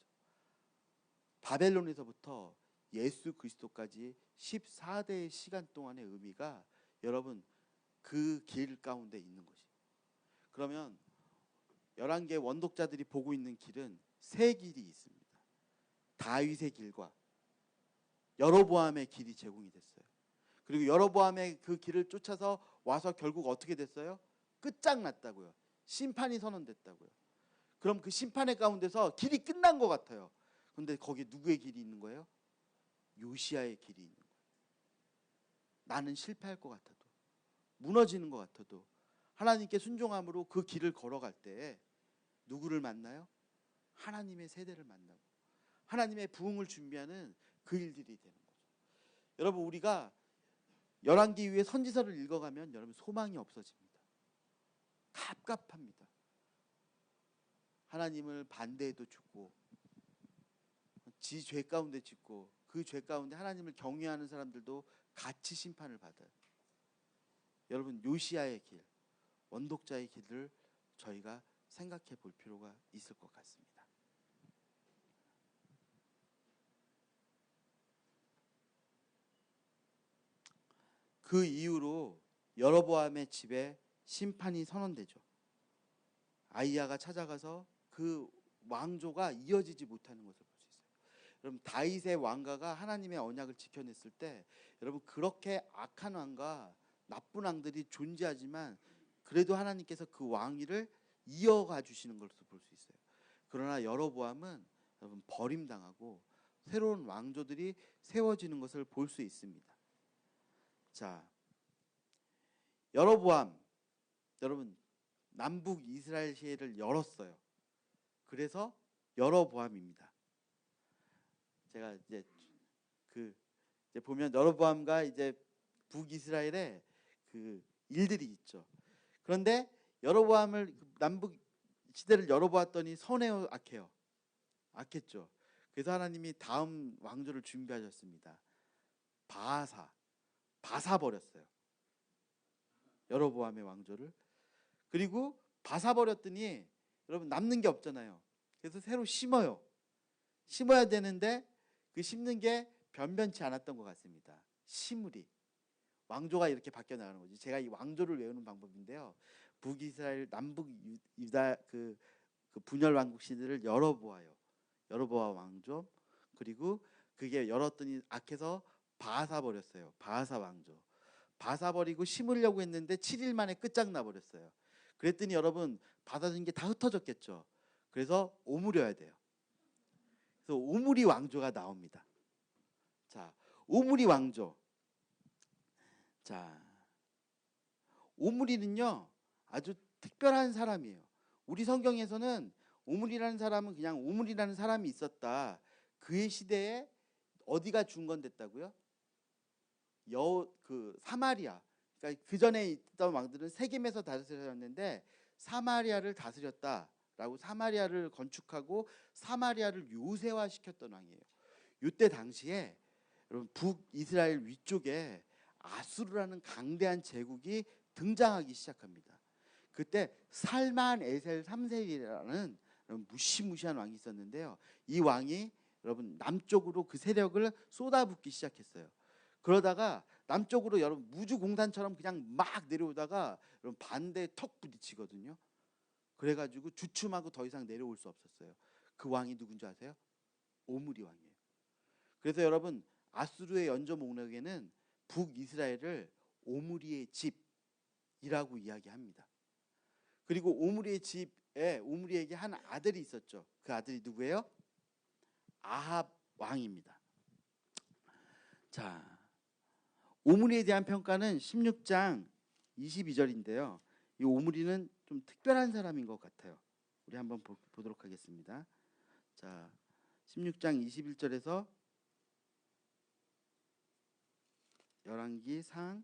바벨론에서부터 예수 그리스도까지 14대의 시간 동안의 의미가 여러분 그 길 가운데 있는 것이. 그러면 11개 원독자들이 보고 있는 길은 세 길이 있습니다. 다윗의 길과 여로보암의 길이 제공이 됐어요. 그리고 여로보암의 그 길을 쫓아서 와서 결국 어떻게 됐어요? 끝장났다고요. 심판이 선언됐다고요. 그럼 그 심판의 가운데서 길이 끝난 것 같아요. 그런데 거기에 누구의 길이 있는 거예요? 요시야의 길이 있는 거예요. 나는 실패할 것 같아도 무너지는 것 같아도 하나님께 순종함으로 그 길을 걸어갈 때 누구를 만나요? 하나님의 세대를 만나고 하나님의 부흥을 준비하는 그 일들이 되는 거죠. 여러분 우리가 열왕기 이후에 선지서를 읽어가면 여러분 소망이 없어집니다. 갑갑합니다. 하나님을 반대해도 죽고 지 죄 가운데 짓고 그 죄 가운데 하나님을 경외하는 사람들도 같이 심판을 받아요. 여러분 요시야의 길, 원독자의 길을 저희가 생각해 볼 필요가 있을 것 같습니다. 그 이후로 여로보암의 집에 심판이 선언되죠. 아이야가 찾아가서 그 왕조가 이어지지 못하는 것을 볼 수 있어요. 여러분 다윗의 왕가가 하나님의 언약을 지켜냈을 때 여러분 그렇게 악한 왕과 나쁜 왕들이 존재하지만 그래도 하나님께서 그 왕위를 이어가 주시는 것을 볼 수 있어요. 그러나 여로보암은 여러분 버림당하고 새로운 왕조들이 세워지는 것을 볼 수 있습니다. 자, 여로보암 여러분 남북 이스라엘 시해를 열었어요. 그래서 여로보암입니다. 제가 이제 보면 여로보암과 이제 북이스라엘의 그 일들이 있죠. 그런데 여로보암을 남북 시대를 열어보았더니 선해요, 악해요? 악했죠. 그래서 하나님이 다음 왕조를 준비하셨습니다. 바사 버렸어요. 여로보암의 왕조를. 그리고 바사 버렸더니 여러분 남는 게 없잖아요. 그래서 새로 심어요. 심어야 되는데 그 심는 게 변변치 않았던 것 같습니다. 시므리. 왕조가 이렇게 바뀌어 나가는 거지. 제가 이 왕조를 외우는 방법인데요. 북이스라엘, 남북 유다 그 분열 왕국 시대를 열어보아요. 여로보암 왕조. 그리고 그게 열었더니 악해서 바사 버렸어요. 바사 왕조. 바사 버리고 심으려고 했는데 7일 만에 끝장나 버렸어요. 그랬더니 여러분 받아진 게 다 흩어졌겠죠. 그래서 오므려야 돼요. 그래서 오므리 왕조가 나옵니다. 자, 오므리 왕조. 자, 오므리는요 아주 특별한 사람이에요. 우리 성경에서는 오므리라는 사람은 그냥 오므리라는 사람이 있었다. 그의 시대에 어디가 중건됐다고요? 사마리아. 그러니까 그 전에 있던 왕들은 세겜에서 다스렸는데 사마리아를 다스렸다라고 사마리아를 건축하고 사마리아를 요새화시켰던 왕이에요. 이때 당시에 여러분 북이스라엘 위쪽에 아수르라는 강대한 제국이 등장하기 시작합니다. 그때 살만 에셀 3세라는 무시무시한 왕이 있었는데요. 이 왕이 여러분 남쪽으로 그 세력을 쏟아붓기 시작했어요. 그러다가 남쪽으로 여러분 무주공단처럼 그냥 막 내려오다가 여러분 반대에 턱 부딪히거든요. 그래가지고 주춤하고 더 이상 내려올 수 없었어요. 그 왕이 누군지 아세요? 오므리 왕이에요. 그래서 여러분 아수르의 연조 목록에는 북이스라엘을 오므리의 집이라고 이야기합니다. 그리고 오므리의 집에 오므리에게 한 아들이 있었죠. 그 아들이 누구예요? 아합 왕입니다. 자, 오므리에 대한 평가는 16장 22절인데요. 이 오므리는 좀 특별한 사람인 것 같아요. 우리 한번 보도록 하겠습니다. 자, 16장 21절에서 열왕기상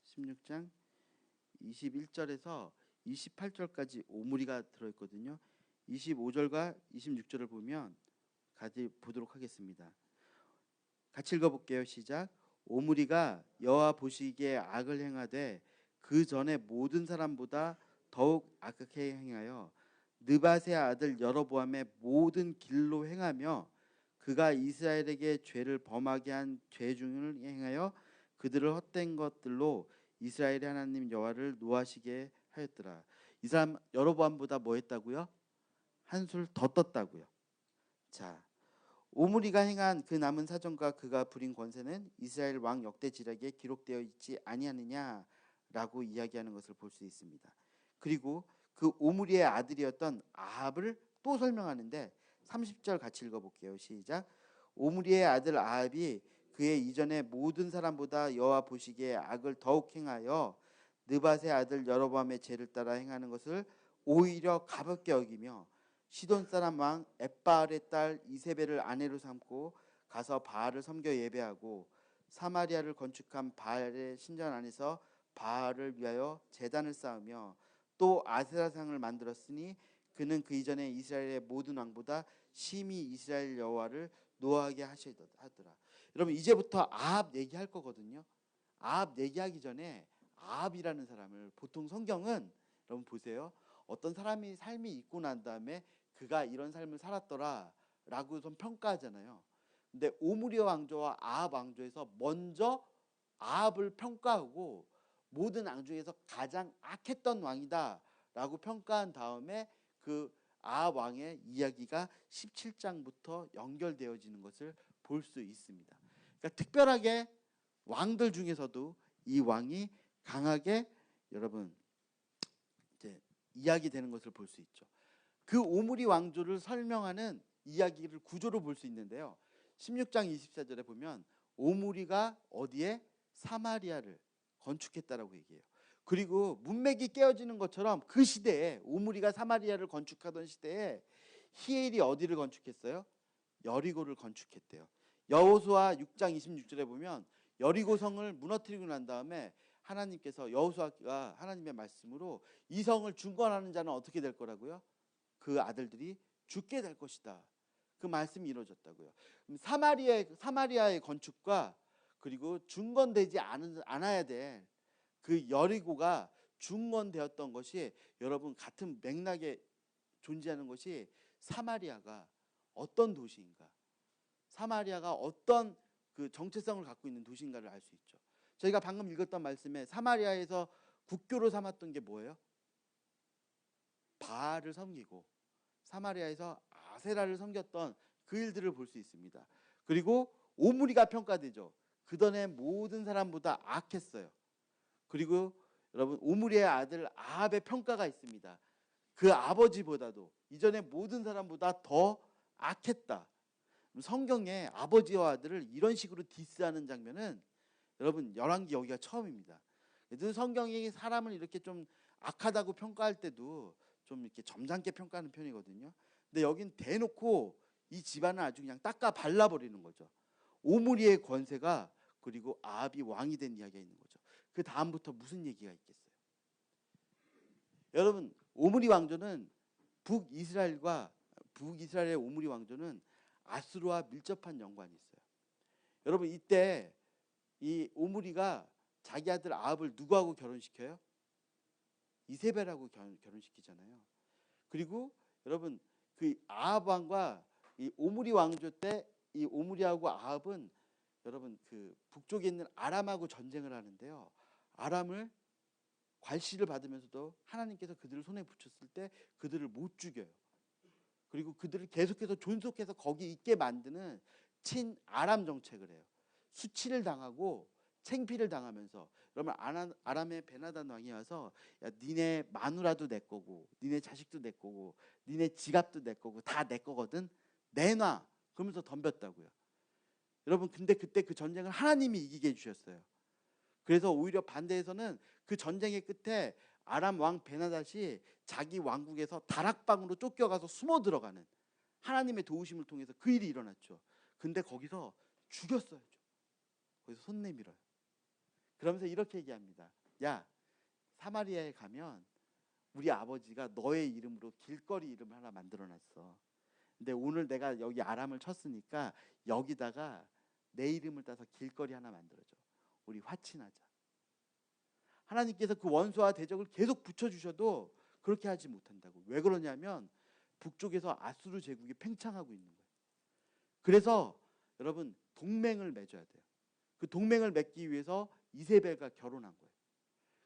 16장 21절에서 28절까지 오므리가 들어있거든요. 25절과 26절을 보면 같이 보도록 하겠습니다. 같이 읽어볼게요. 시작. 오므리가 여호와 보시기에 악을 행하되 그 전에 모든 사람보다 더욱 악하게 행하여 느밧의 아들 여로보암의 모든 길로 행하며 그가 이스라엘에게 죄를 범하게 한 죄 중을 행하여 그들을 헛된 것들로 이스라엘의 하나님 여호와를 노하시게 하였더라. 이 사람 여로보암보다 뭐 했다고요? 한술 더 떴다고요. 자, 오므리가 행한 그 남은 사정과 그가 부린 권세는 이스라엘 왕 역대지략에 기록되어 있지 아니하느냐라고 이야기하는 것을 볼 수 있습니다. 그리고 그 오므리의 아들이었던 아합을 또 설명하는데 30절 같이 읽어볼게요. 시작. 오므리의 아들 아합이 그의 이전에 모든 사람보다 여호와 보시기에 악을 더욱 행하여 느밧의 아들 여로보암의 죄를 따라 행하는 것을 오히려 가볍게 여기며 시돈 사람 왕 엣바알의 딸 이세벨을 아내로 삼고 가서 바알을 섬겨 예배하고 사마리아를 건축한 바알의 신전 안에서 바알을 위하여 제단을 쌓으며 또 아세라상을 만들었으니 그는 그 이전에 이스라엘의 모든 왕보다 심히 이스라엘 여호와를 노하게 하더라. 여러분 이제부터 아합 얘기할 거거든요. 아합 얘기하기 전에 아합이라는 사람을 보통 성경은 여러분 보세요. 어떤 사람이 삶이 있고 난 다음에 그가 이런 삶을 살았더라 라고 좀 평가하잖아요. 근데 오므리 왕조와 아합 왕조에서 먼저 아합을 평가하고 모든 왕 중에서 가장 악했던 왕이다 라고 평가한 다음에 그 아합 왕의 이야기가 17장부터 연결되어지는 것을 볼 수 있습니다. 그러니까 특별하게 왕들 중에서도 이 왕이 강하게 여러분 이제 이야기되는 것을 볼 수 있죠. 그 오므리 왕조를 설명하는 이야기를 구조로 볼 수 있는데요. 16장 24절에 보면 오므리가 어디에 사마리아를 건축했다라고 얘기해요. 그리고 문맥이 깨어지는 것처럼 그 시대에 오므리가 사마리아를 건축하던 시대에 히엘이 어디를 건축했어요? 여리고를 건축했대요. 여호수아 6장 26절에 보면 여리고성을 무너뜨리고 난 다음에 하나님께서 여호수아가 하나님의 말씀으로 이 성을 중건하는 자는 어떻게 될 거라고요? 그 아들들이 죽게 될 것이다. 그 말씀이 이루어졌다고요. 사마리아의 건축과 그리고 중건되지 않아야 될 그 여리고가 중건되었던 것이 여러분 같은 맥락에 존재하는 것이 사마리아가 어떤 도시인가, 사마리아가 어떤 그 정체성을 갖고 있는 도시인가를 알 수 있죠. 저희가 방금 읽었던 말씀에 사마리아에서 국교로 삼았던 게 뭐예요? 바알을 섬기고 사마리아에서 아세라를 섬겼던 그 일들을 볼 수 있습니다. 그리고 오므리가 평가되죠. 그전에 모든 사람보다 악했어요. 그리고 여러분 오므리의 아들 아합의 평가가 있습니다. 그 아버지보다도 이전에 모든 사람보다 더 악했다. 성경에 아버지와 아들을 이런 식으로 디스하는 장면은 여러분 열왕기 여기가 처음입니다. 늘 성경이 사람을 이렇게 좀 악하다고 평가할 때도 좀 이렇게 점잖게 평가하는 편이거든요. 근데 여긴 대놓고 이 집안을 아주 그냥 닦아 발라버리는 거죠. 오므리의 권세가 그리고 아합이 왕이 된 이야기가 있는 거죠. 그 다음부터 무슨 얘기가 있겠어요? 여러분 오므리 왕조는 북이스라엘의 오므리 왕조는 아수르와 밀접한 연관이 있어요. 여러분 이때 이 오므리가 자기 아들 아합을 누구하고 결혼시켜요? 이세벨하고 결혼시키잖아요. 그리고 여러분 그 아합 왕과 이 오므리 왕조 때 이 오므리하고 아합은 여러분 그 북쪽에 있는 아람하고 전쟁을 하는데요. 아람을 괄시를 받으면서도 하나님께서 그들을 손에 붙였을 때 그들을 못 죽여요. 그리고 그들을 계속해서 존속해서 거기 있게 만드는 친 아람 정책을 해요. 수치를 당하고 챙피를 당하면서 그러면 아람의 베나단 왕이 와서 야 니네 마누라도 내 거고 니네 자식도 내 거고 니네 지갑도 내 거고 다 내 거거든 내놔 그러면서 덤볐다고요. 여러분 근데 그때 그 전쟁을 하나님이 이기게 해주셨어요. 그래서 오히려 반대에서는 그 전쟁의 끝에 아람 왕 베나닷이 자기 왕국에서 다락방으로 쫓겨가서 숨어 들어가는 하나님의 도우심을 통해서 그 일이 일어났죠. 근데 거기서 죽였어요. 거기서 손 내밀어요. 그러면서 이렇게 얘기합니다. 야 사마리아에 가면 우리 아버지가 너의 이름으로 길거리 이름을 하나 만들어놨어. 근데 오늘 내가 여기 아람을 쳤으니까 여기다가 내 이름을 따서 길거리 하나 만들어줘. 우리 화친하자. 하나님께서 그 원수와 대적을 계속 붙여주셔도 그렇게 하지 못한다고. 왜 그러냐면 북쪽에서 아수르 제국이 팽창하고 있는 거예요. 그래서 여러분 동맹을 맺어야 돼요. 그 동맹을 맺기 위해서 이세벨과 결혼한 거예요.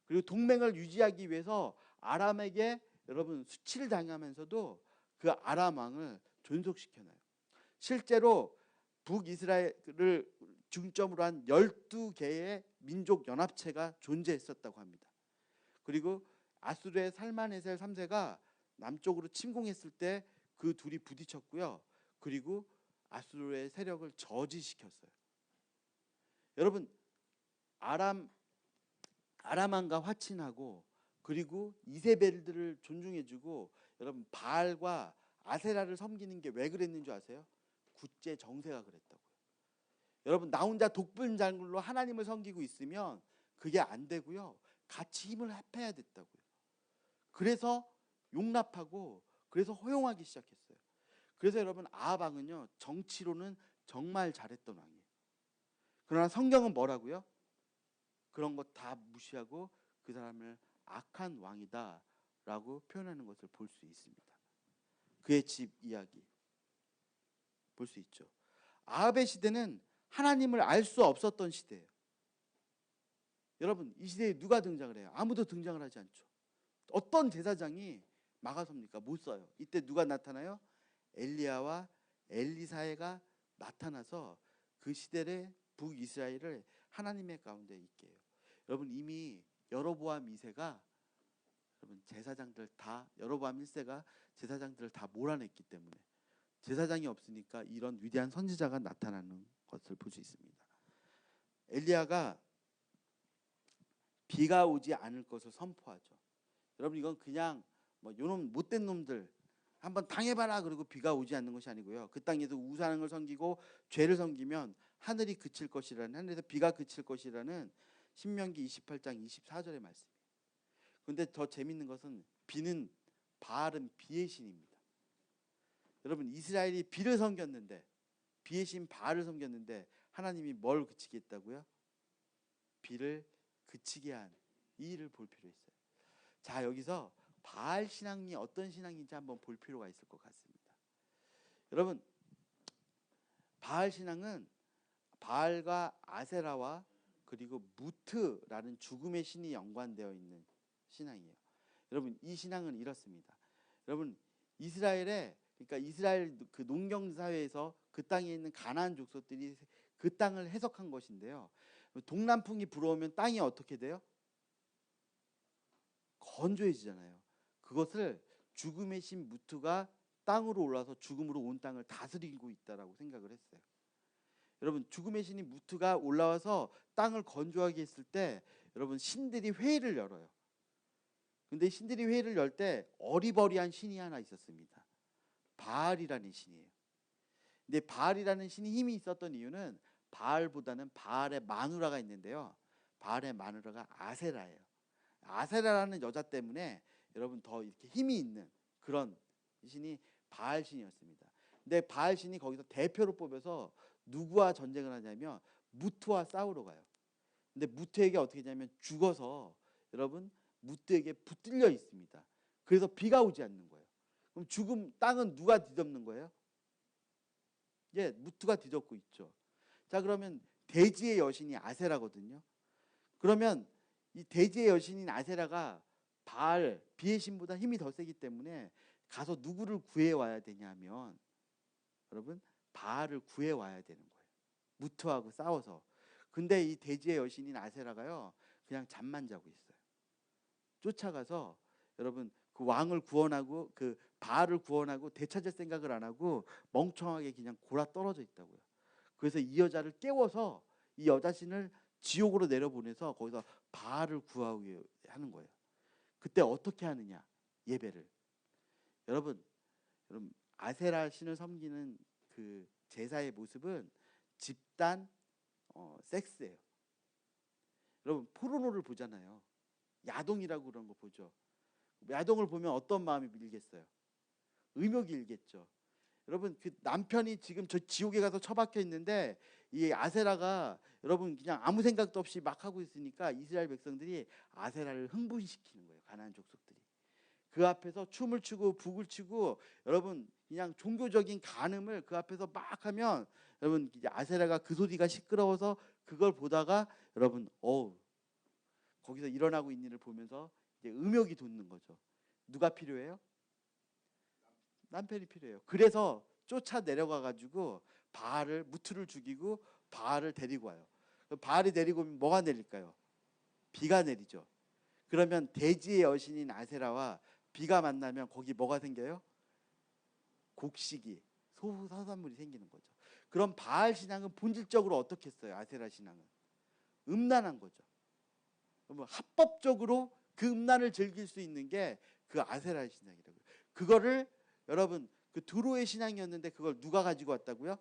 그리고 동맹을 유지하기 위해서 아람에게 여러분 수치를 당하면서도 그 아람 왕을 존속시켜놔요. 실제로 북이스라엘을 중점으로 한 12개의 민족 연합체가 존재했었다고 합니다. 그리고 아수르의 살만에셀 3세가 남쪽으로 침공했을 때 그 둘이 부딪혔고요. 그리고 아수르의 세력을 저지시켰어요. 여러분 아람왕과 화친하고 그리고 이세벨들을 존중해주고 여러분 바알과 아세라를 섬기는 게 왜 그랬는 줄 아세요? 국제 정세가 그랬다고요. 여러분 나 혼자 독불장군로 하나님을 섬기고 있으면 그게 안 되고요. 같이 힘을 합해야 됐다고요. 그래서 용납하고 그래서 허용하기 시작했어요. 그래서 여러분 아합 왕은요 정치로는 정말 잘했던 왕이에요. 그러나 성경은 뭐라고요? 그런 것 다 무시하고 그 사람을 악한 왕이다라고 표현하는 것을 볼 수 있습니다. 그의 집 이야기 볼 수 있죠. 아합의 시대는 하나님을 알 수 없었던 시대예요. 여러분 이 시대에 누가 등장을 해요? 아무도 등장을 하지 않죠. 어떤 제사장이 막아섭니까? 못 써요. 이때 누가 나타나요? 엘리야와 엘리사에가 나타나서 그 시대의 북이스라엘을 하나님의 가운데 있게 해요. 여러분 이미 여로보암 2세가 여러분 제사장들 다 여로보암 1세가 제사장들을 다 몰아냈기 때문에 제사장이 없으니까 이런 위대한 선지자가 나타나는 것을 볼 수 있습니다. 엘리야가 비가 오지 않을 것을 선포하죠. 여러분 이건 그냥 뭐 요놈 못된 놈들 한번 당해봐라 그리고 비가 오지 않는 것이 아니고요. 그 땅에서 우상을 섬기고 죄를 섬기면 하늘이 그칠 것이라는, 하늘에서 비가 그칠 것이라는 신명기 28장 24절의 말씀이에요. 그런데 더 재밌는 것은 비는 바알은 비의 신입니다. 여러분 이스라엘이 비를 섬겼는데 비의 신 바알을 섬겼는데 하나님이 뭘 그치게 했다고요? 비를 그치게 한 이 일을 볼 필요 있어요. 자 여기서 바알 신앙이 어떤 신앙인지 한번 볼 필요가 있을 것 같습니다. 여러분 바알 신앙은 바알과 아세라와 그리고 무트라는 죽음의 신이 연관되어 있는 신앙이에요. 여러분 이 신앙은 이렇습니다. 여러분 이스라엘의 그러니까 이스라엘 그 농경 사회에서 그 땅에 있는 가나안 족속들이 그 땅을 해석한 것인데요. 동남풍이 불어오면 땅이 어떻게 돼요? 건조해지잖아요. 그것을 죽음의 신 무트가 땅으로 올라서 죽음으로 온 땅을 다스리고 있다라고 생각을 했어요. 여러분 죽음의 신인 무트가 올라와서 땅을 건조하게 했을 때 여러분 신들이 회의를 열어요. 근데 신들이 회의를 열 때 어리버리한 신이 하나 있었습니다. 바알이라는 신이에요. 근데 바알이라는 신이 힘이 있었던 이유는 바알보다는 바알의 마누라가 있는데요. 바알의 마누라가 아세라예요. 아세라라는 여자 때문에 여러분 더 이렇게 힘이 있는 그런 신이 바알 신이었습니다. 근데 바알 신이 거기서 대표로 뽑혀서 누구와 전쟁을 하냐면 무트와 싸우러 가요. 근데 무트에게 어떻게 되냐면 죽어서 여러분 무트에게 붙들려 있습니다. 그래서 비가 오지 않는 거예요. 그럼 죽음 땅은 누가 뒤덮는 거예요? 예, 무트가 뒤덮고 있죠. 자 그러면 대지의 여신이 아세라거든요. 그러면 이 대지의 여신인 아세라가 바알 비의 신보다 힘이 더 세기 때문에 가서 누구를 구해 와야 되냐면 여러분 바알을 구해 와야 되는 거예요. 무트하고 싸워서. 근데 이 대지의 여신인 아세라가요 그냥 잠만 자고 있어요. 쫓아가서 여러분 그 왕을 구원하고 그 바알을 구원하고 되찾을 생각을 안 하고 멍청하게 그냥 골아 떨어져 있다고요. 그래서 이 여자를 깨워서 이 여자신을 지옥으로 내려보내서 거기서 바알을 구하게 하는 거예요. 그때 어떻게 하느냐? 예배를. 여러분 아세라 신을 섬기는 그 제사의 모습은 집단 섹스예요. 여러분 포르노를 보잖아요. 야동이라고 그런 거 보죠. 야동을 보면 어떤 마음이 밀겠어요? 의욕이 일겠죠. 여러분 그 남편이 지금 저 지옥에 가서 처박혀 있는데 이 아세라가 여러분 그냥 아무 생각도 없이 막 하고 있으니까 이스라엘 백성들이 아세라를 흥분시키는 거예요. 가나안 족속들이. 그 앞에서 춤을 추고 북을 치고 여러분 그냥 종교적인 간음을 그 앞에서 막 하면 여러분 이제 아세라가 그 소리가 시끄러워서 그걸 보다가 여러분 거기서 일어나고 있는 일을 보면서 이제 음욕이 돋는 거죠. 누가 필요해요? 남편이 필요해요. 그래서 쫓아 내려가 가지고 바알을 무트를 죽이고 바알을 데리고 와요. 바알이 데리고 오면 뭐가 내릴까요? 비가 내리죠. 그러면 대지의 여신인 아세라와 비가 만나면 거기 뭐가 생겨요? 곡식이 소산물이 생기는 거죠. 그럼 바알 신앙은 본질적으로 어떻게 했어요? 아세라 신앙은 음란한 거죠. 합법적으로 그 음란을 즐길 수 있는 게 그 아세라 신앙이라고요. 그거를 여러분 그 두로의 신앙이었는데 그걸 누가 가지고 왔다고요?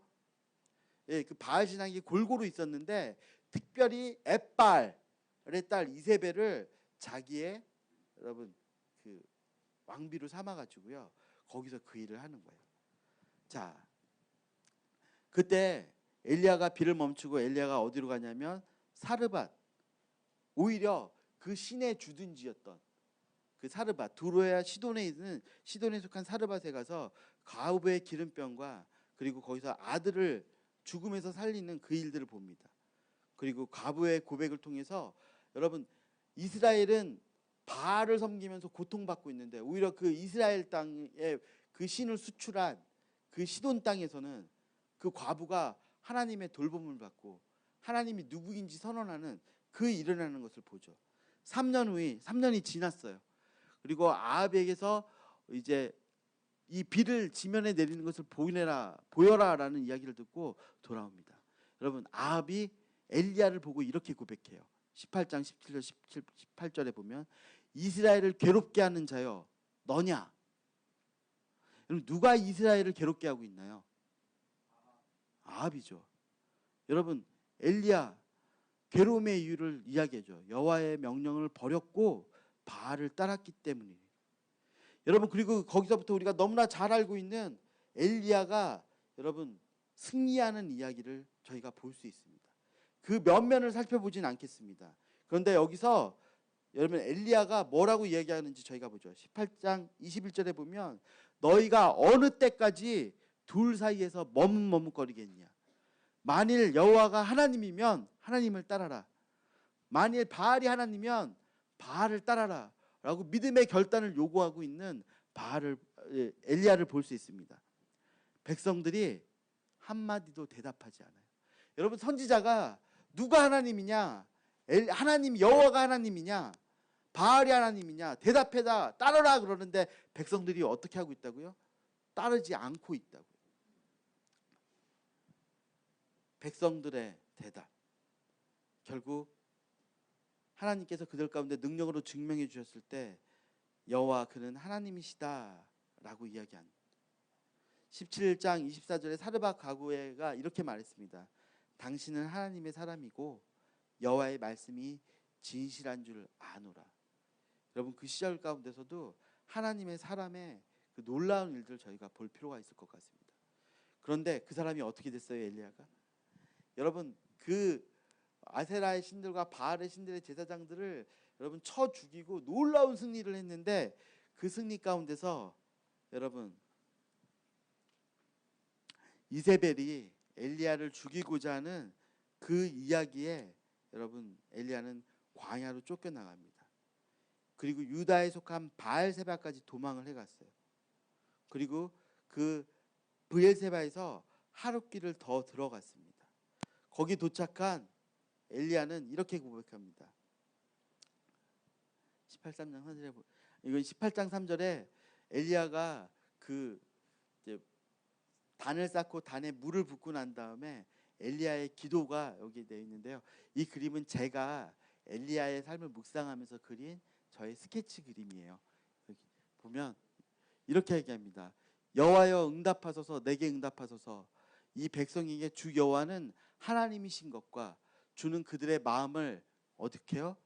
예, 그 바알 신앙이 골고루 있었는데 특별히 엣발의 딸 이세벨을 자기의 여러분 그 왕비로 삼아가지고요 거기서 그 일을 하는 거예요. 자, 그때 엘리야가 비를 멈추고 엘리야가 어디로 가냐면 사르밧, 오히려 그 신의 주둔지였던 그 사르밧, 두로야 시돈에 있는 시돈에 속한 사르밧에 가서 가우브의 기름병과 그리고 거기서 아들을 죽음에서 살리는 그 일들을 봅니다. 그리고 가부의 고백을 통해서 여러분 이스라엘은 바알을 섬기면서 고통받고 있는데 오히려 그 이스라엘 땅에 그 신을 수출한 그 시돈 땅에서는 그 과부가 하나님의 돌봄을 받고 하나님이 누구인지 선언하는 그 일어나는 것을 보죠. 3년이 지났어요. 그리고 아합에게서 이제 이 비를 지면에 내리는 것을 보여라라는 이야기를 듣고 돌아옵니다. 여러분 아합이 엘리야를 보고 이렇게 고백해요. 18장 17절 18절에 보면 이스라엘을 괴롭게 하는 자여 너냐? 여러분 누가 이스라엘을 괴롭게 하고 있나요? 아합이죠. 여러분 엘리야 괴로움의 이유를 이야기해줘. 여호와의 명령을 버렸고 바알을 따랐기 때문이에요. 여러분 그리고 거기서부터 우리가 너무나 잘 알고 있는 엘리야가 여러분 승리하는 이야기를 저희가 볼 수 있습니다. 그 면면을 살펴보진 않겠습니다. 그런데 여기서 여러분 엘리야가 뭐라고 이야기하는지 저희가 보죠. 18장 21절에 보면 너희가 어느 때까지 둘 사이에서 머뭇머뭇거리겠냐. 만일 여호와가 하나님이면 하나님을 따라라. 만일 바알이 하나님이면 바알을 따라라 라고 믿음의 결단을 요구하고 있는 엘리야를 볼 수 있습니다. 백성들이 한마디도 대답하지 않아요. 여러분 선지자가 누가 하나님이냐, 하나님 여호와가 하나님이냐, 바알이 하나님이냐 대답해다 따르라 그러는데 백성들이 어떻게 하고 있다고요? 따르지 않고 있다고요. 백성들의 대답 결국 하나님께서 그들 가운데 능력으로 증명해 주셨을 때 여호와 그는 하나님이시다라고 이야기한 17장 24절에 사르밧 가구에가 이렇게 말했습니다. 당신은 하나님의 사람이고 여호와의 말씀이 진실한 줄 아노라. 여러분 그 시절 가운데서도 하나님의 사람의 그 놀라운 일들을 저희가 볼 필요가 있을 것 같습니다. 그런데 그 사람이 어떻게 됐어요? 엘리야가 여러분 그 아세라의 신들과 바알의 신들의 제사장들을 여러분 쳐 죽이고 놀라운 승리를 했는데 그 승리 가운데서 여러분 이세벨이 엘리야를 죽이고자 하는 그 이야기에 여러분 엘리야는 광야로 쫓겨나갑니다. 그리고 유다에 속한 바알세바까지 도망을 해갔어요. 그리고 그 브엘세바에서 하룻길을 더 들어갔습니다. 거기 도착한 엘리야는 이렇게 고백합니다. 18장 3절에 이건 18장 3절에 엘리야가 그 이제 단을 쌓고 단에 물을 붓고 난 다음에 엘리야의 기도가 여기 되어 있는데요. 이 그림은 제가 엘리야의 삶을 묵상하면서 그린 저의 스케치 그림이에요. 여기 보면 이렇게 얘기합니다. 여호와여 응답하소서 내게 응답하소서. 이 백성에게 주 여호와는 하나님이신 것과 주는 그들의 마음을 어떻게 해요?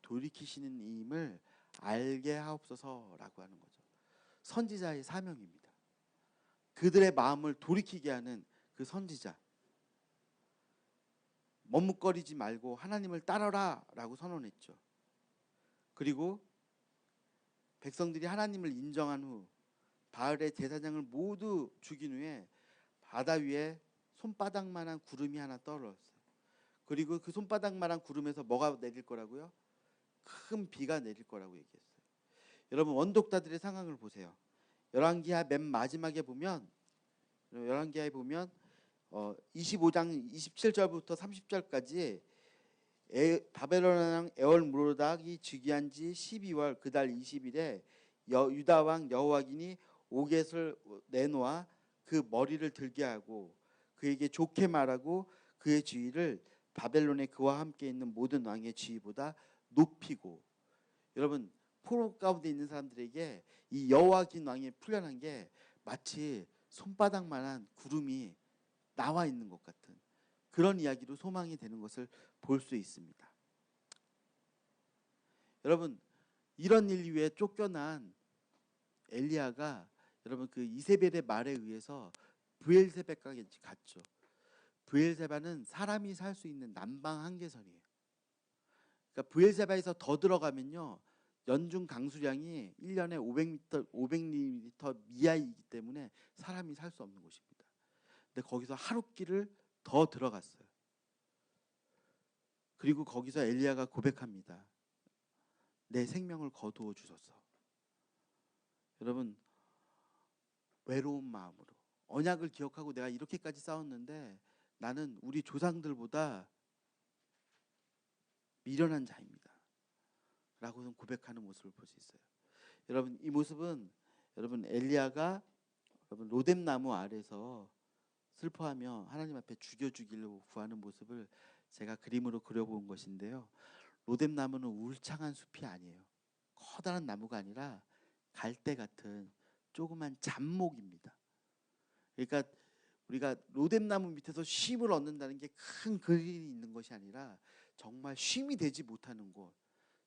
돌이키시는 이임을 알게 하옵소서라고 하는 거죠. 선지자의 사명입니다. 그들의 마음을 돌이키게 하는 그 선지자. 머뭇거리지 말고 하나님을 따라라 라고 선언했죠. 그리고 백성들이 하나님을 인정한 후 바알의 제사장을 모두 죽인 후에 바다 위에 손바닥만한 구름이 하나 떨어졌어요. 그리고 그 손바닥만한 구름에서 뭐가 내릴 거라고요? 큰 비가 내릴 거라고 얘기했어요. 여러분 원독자들의 상황을 보세요. 열왕기하 맨 마지막에 보면 25장 27절부터 30절까지 바벨론 왕 에월므로닥이 즉위한 지 12월 그달 20일에 유다 왕 여호와긴이 오겟을 내놓아 그 머리를 들게 하고 그에게 좋게 말하고 그의 지위를 바벨론에 그와 함께 있는 모든 왕의 지위보다 높이고. 여러분 포로 가운데 있는 사람들에게 이 여호와긴 왕이 풀려난 게 마치 손바닥만한 구름이 나와 있는 것 같은 그런 이야기로 소망이 되는 것을 볼 수 있습니다. 여러분, 이런 일 위에 쫓겨난 엘리야가 여러분 그 이세벨의 말에 의해서 브엘세바까지 갔죠. 브엘세바는 사람이 살 수 있는 남방 한계선이에요. 그러니까 브엘세바에서 더 들어가면요, 연중 강수량이 1년에 500리터 미하이기 때문에 사람이 살 수 없는 곳입니다. 근데 거기서 하룻길을 더 들어갔어요. 그리고 거기서 엘리야가 고백합니다. 내 생명을 거두어 주소서. 여러분, 외로운 마음으로 언약을 기억하고 내가 이렇게까지 싸웠는데 나는 우리 조상들보다 미련한 자입니다 라고 고백하는 모습을 볼 수 있어요. 여러분, 이 모습은 여러분 엘리야가 여러분 로뎀나무 아래서 슬퍼하며 하나님 앞에 죽여주기를 구하는 모습을 제가 그림으로 그려본 것인데요. 로뎀나무는 울창한 숲이 아니에요. 커다란 나무가 아니라 갈대 같은 조그만 잡목입니다. 그러니까 우리가 로뎀나무 밑에서 쉼을 얻는다는 게 큰 그림이 있는 것이 아니라 정말 쉼이 되지 못하는 곳,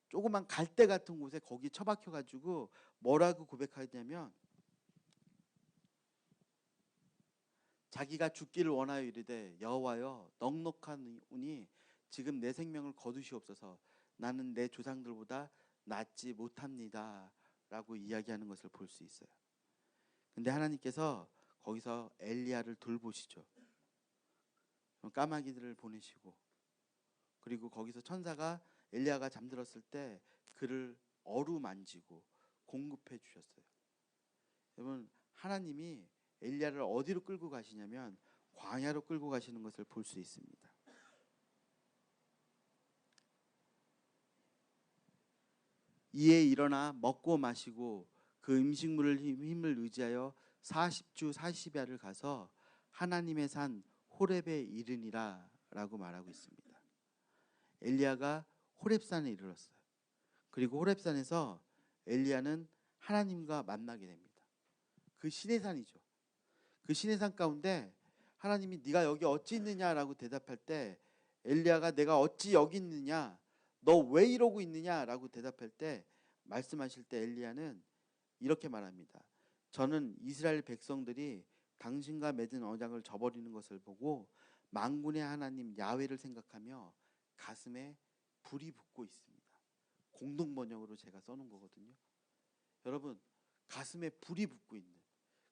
조그만 갈대 같은 곳에 거기 처박혀 가지고 뭐라고 고백하냐면 자기가 죽기를 원하여 이르되 여호와여 넉넉하니 지금 내 생명을 거두시옵소서. 나는 내 조상들보다 낫지 못합니다 라고 이야기하는 것을 볼 수 있어요. 근데 하나님께서 거기서 엘리야를 돌보시죠. 까마귀들을 보내시고, 그리고 거기서 천사가 엘리야가 잠들었을 때 그를 어루만지고 공급해 주셨어요. 여러분, 하나님이 엘리야를 어디로 끌고 가시냐면 광야로 끌고 가시는 것을 볼 수 있습니다. 이에 일어나 먹고 마시고 그 음식물을 힘을 의지하여 40주 40야를 가서 하나님의 산 호렙에 이르니라 라고 말하고 있습니다. 엘리야가 호렙산에 이르렀어요. 그리고 호렙산에서 엘리야는 하나님과 만나게 됩니다. 그 시내산이죠. 그 시내산 가운데 하나님이 네가 여기 어찌 있느냐라고 대답할 때 엘리야가 내가 어찌 여기 있느냐, 너 왜 이러고 있느냐라고 대답할 때 말씀하실 때 엘리야는 이렇게 말합니다. 저는 이스라엘 백성들이 당신과 맺은 언약을 저버리는 것을 보고 만군의 하나님 야훼를 생각하며 가슴에 불이 붙고 있습니다. 공동 번역으로 제가 써놓은 거거든요. 여러분, 가슴에 불이 붙고 있는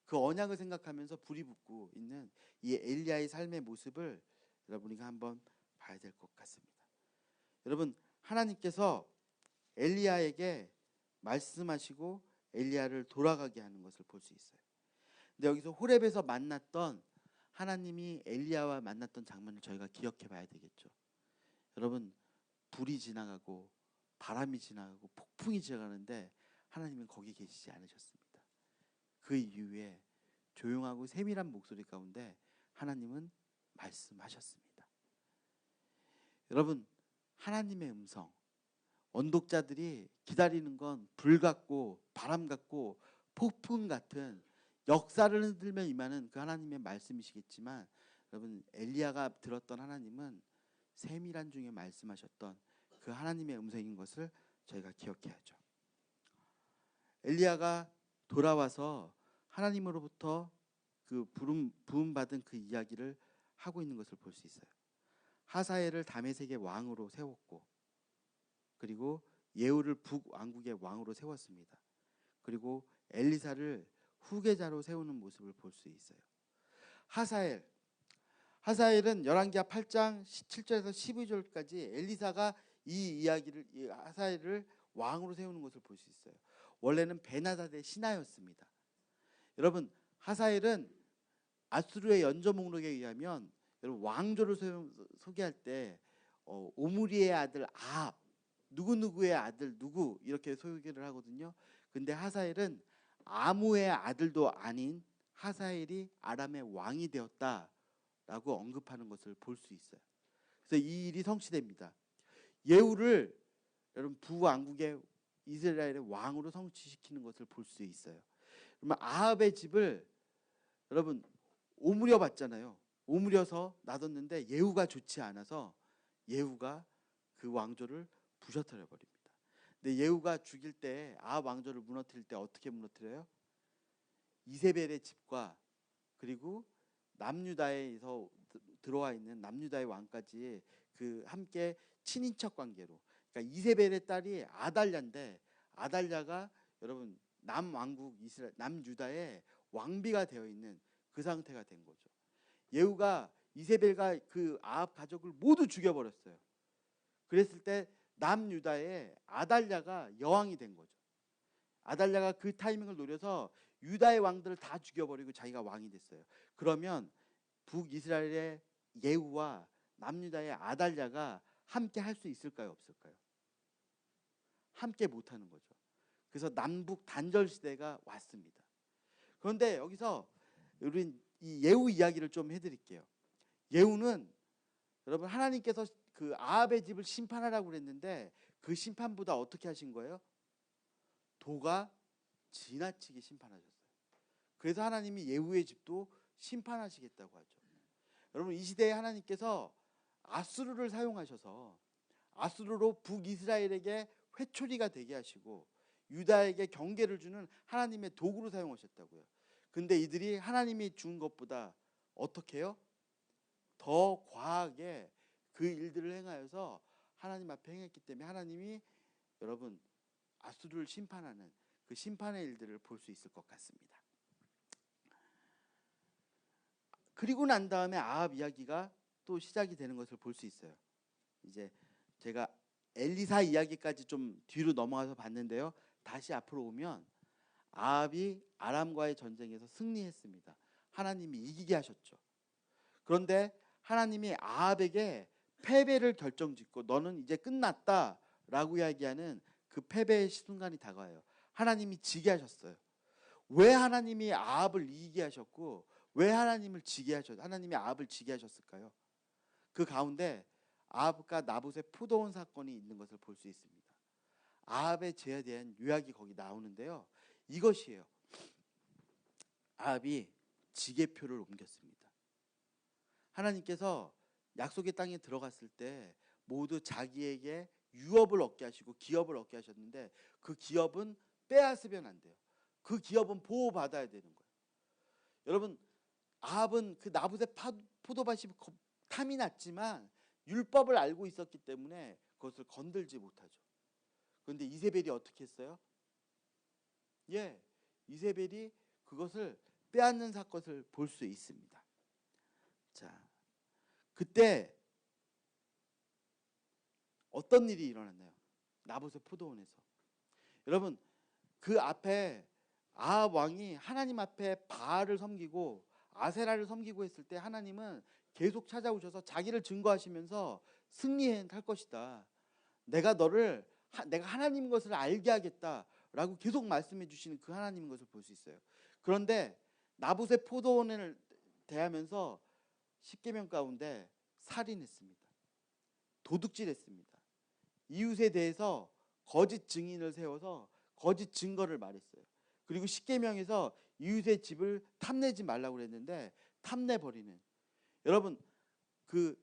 그 언약을 생각하면서 불이 붙고 있는 이 엘리야의 삶의 모습을 여러분이 한번 봐야 될 것 같습니다. 여러분, 하나님께서 엘리야에게 말씀하시고 엘리야를 돌아가게 하는 것을 볼 수 있어요. 근데 여기서 호렙에서 만났던 하나님이 엘리야와 만났던 장면을 저희가 기억해 봐야 되겠죠. 여러분, 불이 지나가고 바람이 지나가고 폭풍이 지나가는데 하나님은 거기 계시지 않으셨습니다. 그 이후에 조용하고 세밀한 목소리 가운데 하나님은 말씀하셨습니다. 여러분, 하나님의 음성, 언독자들이 기다리는 건 불 같고 바람 같고 폭풍 같은 역사를 흔들며 임하는 그 하나님의 말씀이시겠지만, 여러분, 엘리야가 들었던 하나님은 세밀한 중에 말씀하셨던 그 하나님의 음성인 것을 저희가 기억해야죠. 엘리야가 돌아와서 하나님으로부터 그 부름 받은 그 이야기를 하고 있는 것을 볼 수 있어요. 하사엘을 다메섹의 왕으로 세웠고, 그리고 예후를 북왕국의 왕으로 세웠습니다. 그리고 엘리사를 후계자로 세우는 모습을 볼 수 있어요. 하사엘은 열왕기하 8장 7절에서 12절까지 엘리사가 이 이야기를 하사엘을 왕으로 세우는 것을 볼 수 있어요. 원래는 베나다드의 신하였습니다. 여러분, 하사엘은 아수르의 연조 목록에 의하면 여러분 왕조를 소개할 때 오므리의 아들 아합, 누구누구의 아들 누구 이렇게 소개를 하거든요. 근데 하사엘은 아무의 아들도 아닌 하사엘이 아람의 왕이 되었다라고 언급하는 것을 볼 수 있어요. 그래서 이 일이 성취됩니다. 예후를 여러분 부왕국의 이스라엘의 왕으로 성취시키는 것을 볼 수 있어요. 그러면 아합의 집을 여러분 오므려 봤잖아요. 오므려서 놔뒀는데 예후가 좋지 않아서 예후가 그 왕조를 부셔뜨려 버립니다. 근데 예후가 죽일 때 아합 왕조를 무너뜨릴 때 어떻게 무너뜨려요? 이세벨의 집과 그리고 남유다에서 들어와 있는 남유다의 왕까지 그 함께 친인척 관계로, 그러니까 이세벨의 딸이 아달랴인데 아달랴가 여러분 남왕국 이스라엘 남유다의 왕비가 되어 있는 그 상태가 된 거죠. 예후가 이세벨과 그 아합 가족을 모두 죽여버렸어요. 그랬을 때 남유다의 아달랴가 여왕이 된 거죠. 아달랴가 그 타이밍을 노려서 유다의 왕들을 다 죽여버리고 자기가 왕이 됐어요. 그러면 북이스라엘의 예후와 남유다의 아달랴가 함께 할 수 있을까요, 없을까요? 함께 못하는 거죠. 그래서 남북 단절 시대가 왔습니다. 그런데 여기서 우린 이 예후 이야기를 좀 해드릴게요. 예후는 여러분 하나님께서 그 아합의 집을 심판하라고 그랬는데 그 심판보다 어떻게 하신 거예요? 도가 지나치게 심판하셨어요. 그래서 하나님이 예후의 집도 심판하시겠다고 하죠. 여러분 이 시대에 하나님께서 아수르를 사용하셔서 아수르로 북이스라엘에게 회초리가 되게 하시고 유다에게 경계를 주는 하나님의 도구로 사용하셨다고요. 근데 이들이 하나님이 준 것보다 어떻게 해요? 더 과하게 그 일들을 행하여서 하나님 앞에 행했기 때문에 하나님이 여러분 아수르를 심판하는 그 심판의 일들을 볼 수 있을 것 같습니다. 그리고 난 다음에 아합 이야기가 또 시작이 되는 것을 볼 수 있어요. 이제 제가 엘리사 이야기까지 좀 뒤로 넘어가서 봤는데요. 다시 앞으로 오면 아합이 아람과의 전쟁에서 승리했습니다. 하나님이 이기게 하셨죠. 그런데 하나님이 아합에게 패배를 결정짓고 너는 이제 끝났다라고 이야기하는 그 패배의 순간이 다가와요. 하나님이 지게 하셨어요. 왜 하나님이 아합을 이기게 하셨고 왜 하나님이 아합을 지게 하셨을까요? 그 가운데 아합과 나봇의 포도원 사건이 있는 것을 볼 수 있습니다. 아합의 죄에 대한 요약이 거기 나오는데요. 이것이에요. 아합이 지게표를 옮겼습니다. 하나님께서 약속의 땅에 들어갔을 때 모두 자기에게 유업을 얻게 하시고 기업을 얻게 하셨는데 그 기업은 빼앗으면 안 돼요. 그 기업은 보호받아야 되는 거예요. 여러분 아합은 그 나봇의 포도밭이 탐이 났지만 율법을 알고 있었기 때문에 그것을 건들지 못하죠. 그런데 이세벨이 어떻게 했어요? 이세벨이 그것을 빼앗는 사건을 볼 수 있습니다. 자, 그때 어떤 일이 일어났나요? 나봇의 포도원에서. 여러분 그 앞에 아합 왕이 하나님 앞에 바알을 섬기고 아세라를 섬기고 했을 때 하나님은 계속 찾아오셔서 자기를 증거하시면서 승리할 것이다. 내가 하나님인 것을 알게 하겠다라고 계속 말씀해 주시는 그 하나님인 것을 볼 수 있어요. 그런데 나봇의 포도원을 대하면서 십계명 가운데 살인했습니다. 도둑질했습니다. 이웃에 대해서 거짓 증인을 세워서 거짓 증거를 말했어요. 그리고 십계명에서 이웃의 집을 탐내지 말라고 그랬는데 탐내버리는, 여러분 그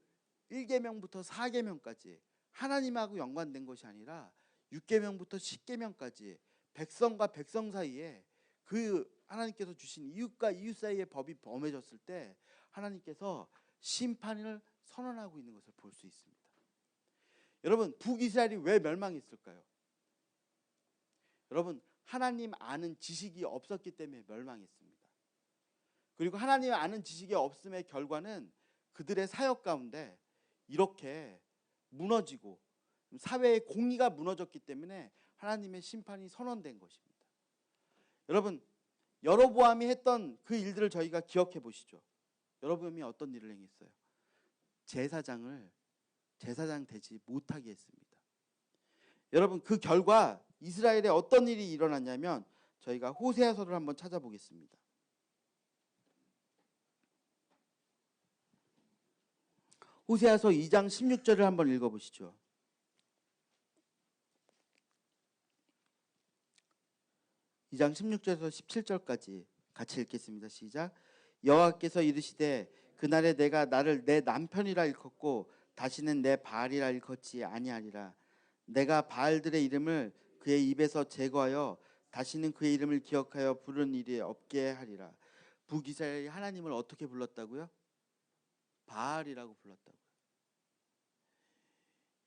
1계명부터 4계명까지 하나님하고 연관된 것이 아니라 6계명부터 10계명까지 백성과 백성 사이에 그 하나님께서 주신 이웃과 이웃 사이의 법이 범해졌을 때 하나님께서 심판을 선언하고 있는 것을 볼 수 있습니다. 여러분 북이스라엘이 왜 멸망했을까요? 여러분 하나님 아는 지식이 없었기 때문에 멸망했습니다. 그리고 하나님 아는 지식이 없음의 결과는 그들의 사역 가운데 이렇게 무너지고 사회의 공의가 무너졌기 때문에 하나님의 심판이 선언된 것입니다. 여러분 여로보암이 했던 그 일들을 저희가 기억해 보시죠. 여로보암이 어떤 일을 행했어요? 제사장 되지 못하게 했습니다. 여러분 그 결과 이스라엘에 어떤 일이 일어났냐면 저희가 호세아서를 한번 찾아보겠습니다. 호세아서 2장 16절을 한번 읽어보시죠. 2장 16절에서 17절까지 같이 읽겠습니다. 시작. 여호와께서 이르시되 그 그날에 내가 나를 내 남편이라 일컫고 다시는 내 바알이라 일컫지 아니하리라. 내가 바알들의 이름을 그의 입에서 제거하여 다시는 그의 이름을 기억하여 부르는 일이 없게 하리라. 북이스라엘이 하나님을 어떻게 불렀다고요? 바알이라고 불렀다고요.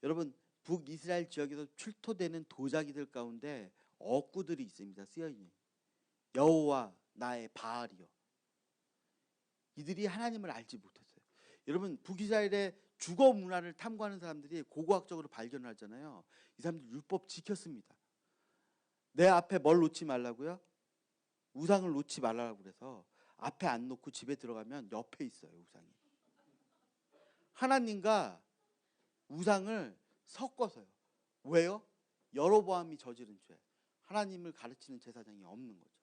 여러분, 북이스라엘 지역에서 출토되는 도자기들 가운데 어구들이 있습니다. 쓰여있는 여호와 나의 바알이요. 이들이 하나님을 알지 못했어요. 여러분, 북이스라엘의 주거 문화를 탐구하는 사람들이 고고학적으로 발견을 하잖아요. 이 사람들 율법 지켰습니다. 내 앞에 뭘 놓지 말라고요? 우상을 놓지 말라고 그래서 앞에 안 놓고 집에 들어가면 옆에 있어요, 우상이. 하나님과 우상을 섞어서요. 왜요? 여로보암이 저지른 죄. 하나님을 가르치는 제사장이 없는 거죠.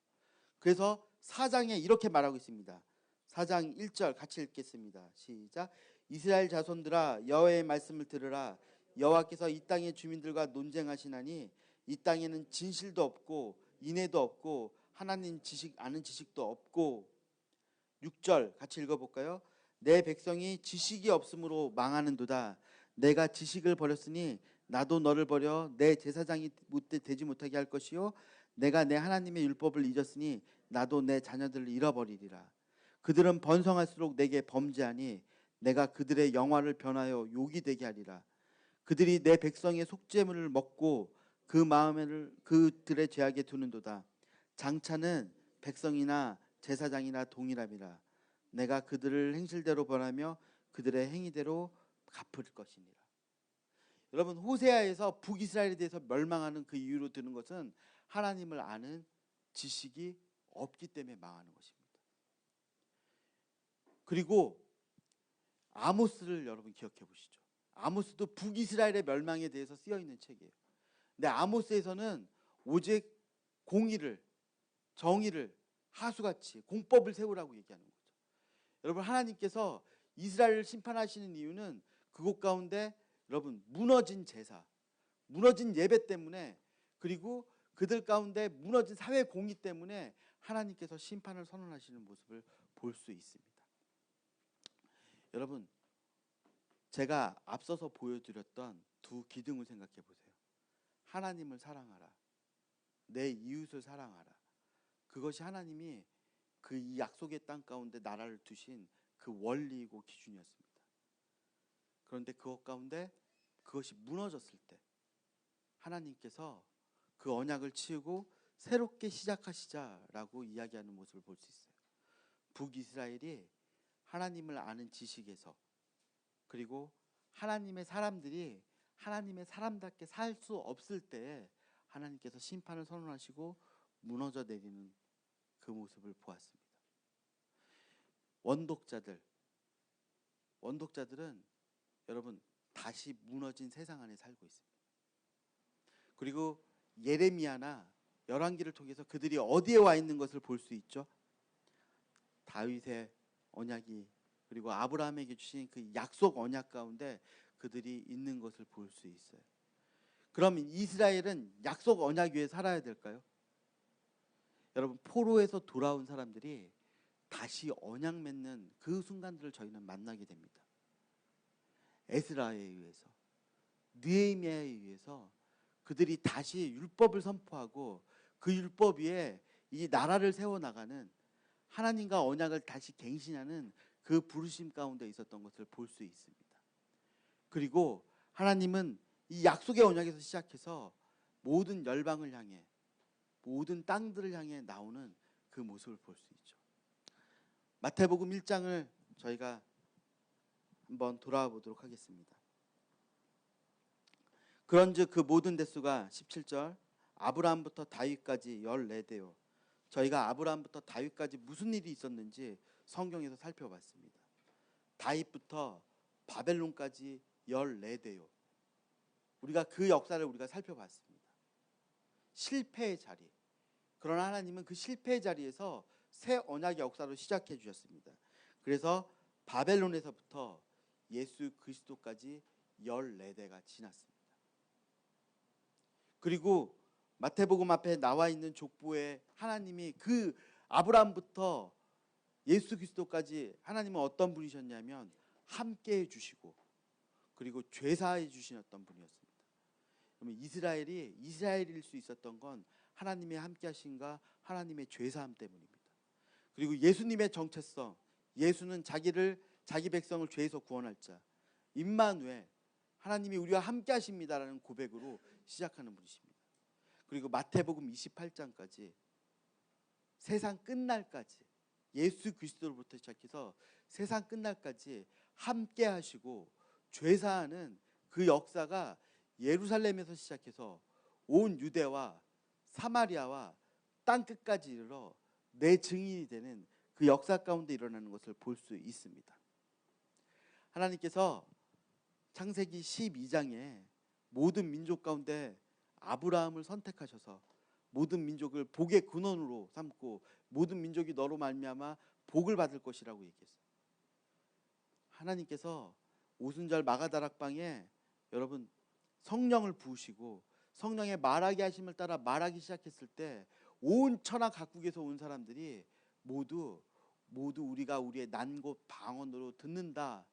그래서 4장에 이렇게 말하고 있습니다. 4장 1절 같이 읽겠습니다. 시작. 이스라엘 자손들아 여호와의 말씀을 들으라. 여호와께서 이 땅의 주민들과 논쟁하시나니 이 땅에는 진실도 없고 인애도 없고 하나님 아는 지식도 없고. 6절 같이 읽어볼까요? 내 백성이 지식이 없으므로 망하는도다. 내가 지식을 버렸으니 나도 너를 버려 내 제사장이 되지 못하게 할 것이요 내가 내 하나님의 율법을 잊었으니 나도 내 자녀들을 잃어버리리라. 그들은 번성할수록 내게 범죄하니 내가 그들의 영화를 변하여 욕이 되게 하리라. 그들이 내 백성의 속죄물을 먹고 그 마음을 그들의 죄악에 두는도다. 장차는 백성이나 제사장이나 동일함이라. 내가 그들을 행실대로 벌하며 그들의 행위대로 갚을 것이니라. 여러분, 호세아에서 북이스라엘에 대해서 멸망하는 그 이유로 드는 것은 하나님을 아는 지식이 없기 때문에 망하는 것입니다. 그리고 아모스를 여러분 기억해 보시죠. 아모스도 북이스라엘의 멸망에 대해서 쓰여있는 책이에요. 근데 아모스에서는 오직 공의를, 정의를 하수같이 공법을 세우라고 얘기하는 거죠. 여러분, 하나님께서 이스라엘을 심판하시는 이유는 그곳 가운데 여러분 무너진 제사, 무너진 예배 때문에, 그리고 그들 가운데 무너진 사회 공의 때문에 하나님께서 심판을 선언하시는 모습을 볼 수 있습니다. 여러분, 제가 앞서서 보여드렸던 두 기둥을 생각해 보세요. 하나님을 사랑하라, 내 이웃을 사랑하라. 그것이 하나님이 그 이 약속의 땅 가운데 나라를 두신 그 원리이고 기준이었습니다. 그런데 그것 가운데 그것이 무너졌을 때 하나님께서 그 언약을 치우고 새롭게 시작하시자라고 이야기하는 모습을 볼 수 있어요. 북이스라엘이 하나님을 아는 지식에서, 그리고 하나님의 사람들이 하나님의 사람답게 살 수 없을 때에 하나님께서 심판을 선언하시고 무너져 내리는 그 모습을 보았습니다. 원독자들은 여러분 다시 무너진 세상 안에 살고 있습니다. 그리고 예레미야나 열왕기를 통해서 그들이 어디에 와 있는 것을 볼 수 있죠. 다윗의 언약이, 그리고 아브라함에게 주신 그 약속 언약 가운데 그들이 있는 것을 볼 수 있어요. 그럼 이스라엘은 약속 언약 위에 살아야 될까요? 여러분, 포로에서 돌아온 사람들이 다시 언약 맺는 그 순간들을 저희는 만나게 됩니다. 에스라에 의해서, 느헤미야에 의해서 그들이 다시 율법을 선포하고 그 율법 위에 이 나라를 세워나가는, 하나님과 언약을 다시 갱신하는 그 부르심 가운데 있었던 것을 볼 수 있습니다. 그리고 하나님은 이 약속의 언약에서 시작해서 모든 열방을 향해, 모든 땅들을 향해 나오는 그 모습을 볼 수 있죠. 마태복음 1장을 저희가 한번 돌아와 보도록 하겠습니다. 그런즉 그 모든 대수가 17절 아브라함부터 다윗까지 14대요. 저희가 아브라함부터 다윗까지 무슨 일이 있었는지 성경에서 살펴봤습니다. 다윗부터 바벨론까지 14대요. 우리가 그 역사를 우리가 살펴봤습니다. 실패의 자리. 그러나 하나님은 그 실패의 자리에서 새 언약의 역사로 시작해 주셨습니다. 그래서 바벨론에서부터 예수 그리스도까지 14대가 지났습니다. 그리고 마태복음 앞에 나와 있는 족보에 하나님이 그 아브라함부터 예수 그리스도까지 하나님은 어떤 분이셨냐면 함께 해주시고 그리고 죄사해 주시었던 분이었습니다. 그러면 이스라엘일 수 있었던 건 하나님의 함께 하심과 하나님의 죄사함 때문입니다. 그리고 예수님의 정체성, 예수는 자기 백성을 죄에서 구원할 자, 임마누엘, 하나님이 우리와 함께 하십니다라는 고백으로 시작하는 분이십니다. 그리고 마태복음 28장까지 세상 끝날까지 예수 그리스도로부터 시작해서 세상 끝날까지 함께 하시고 죄사하는 그 역사가 예루살렘에서 시작해서 온 유대와 사마리아와 땅끝까지 이르러 내 증인이 되는 그 역사 가운데 일어나는 것을 볼 수 있습니다. 하나님께서 창세기 12장에 모든 민족 가운데 아브라함을 선택하셔서 모든 민족을 복의 근원으로 삼고 모든 민족이 너로 말미암아 복을 받을 것이라고 얘기했어요. 하나님께서 오순절 마가다락방에 여러분 성령을 부으시고 성령의 말하게 하심을 따라 말하기 시작했을 때 온 천하 각국에서 온 사람들이 모두 우리가 우리의 난곳 방언으로 듣는다.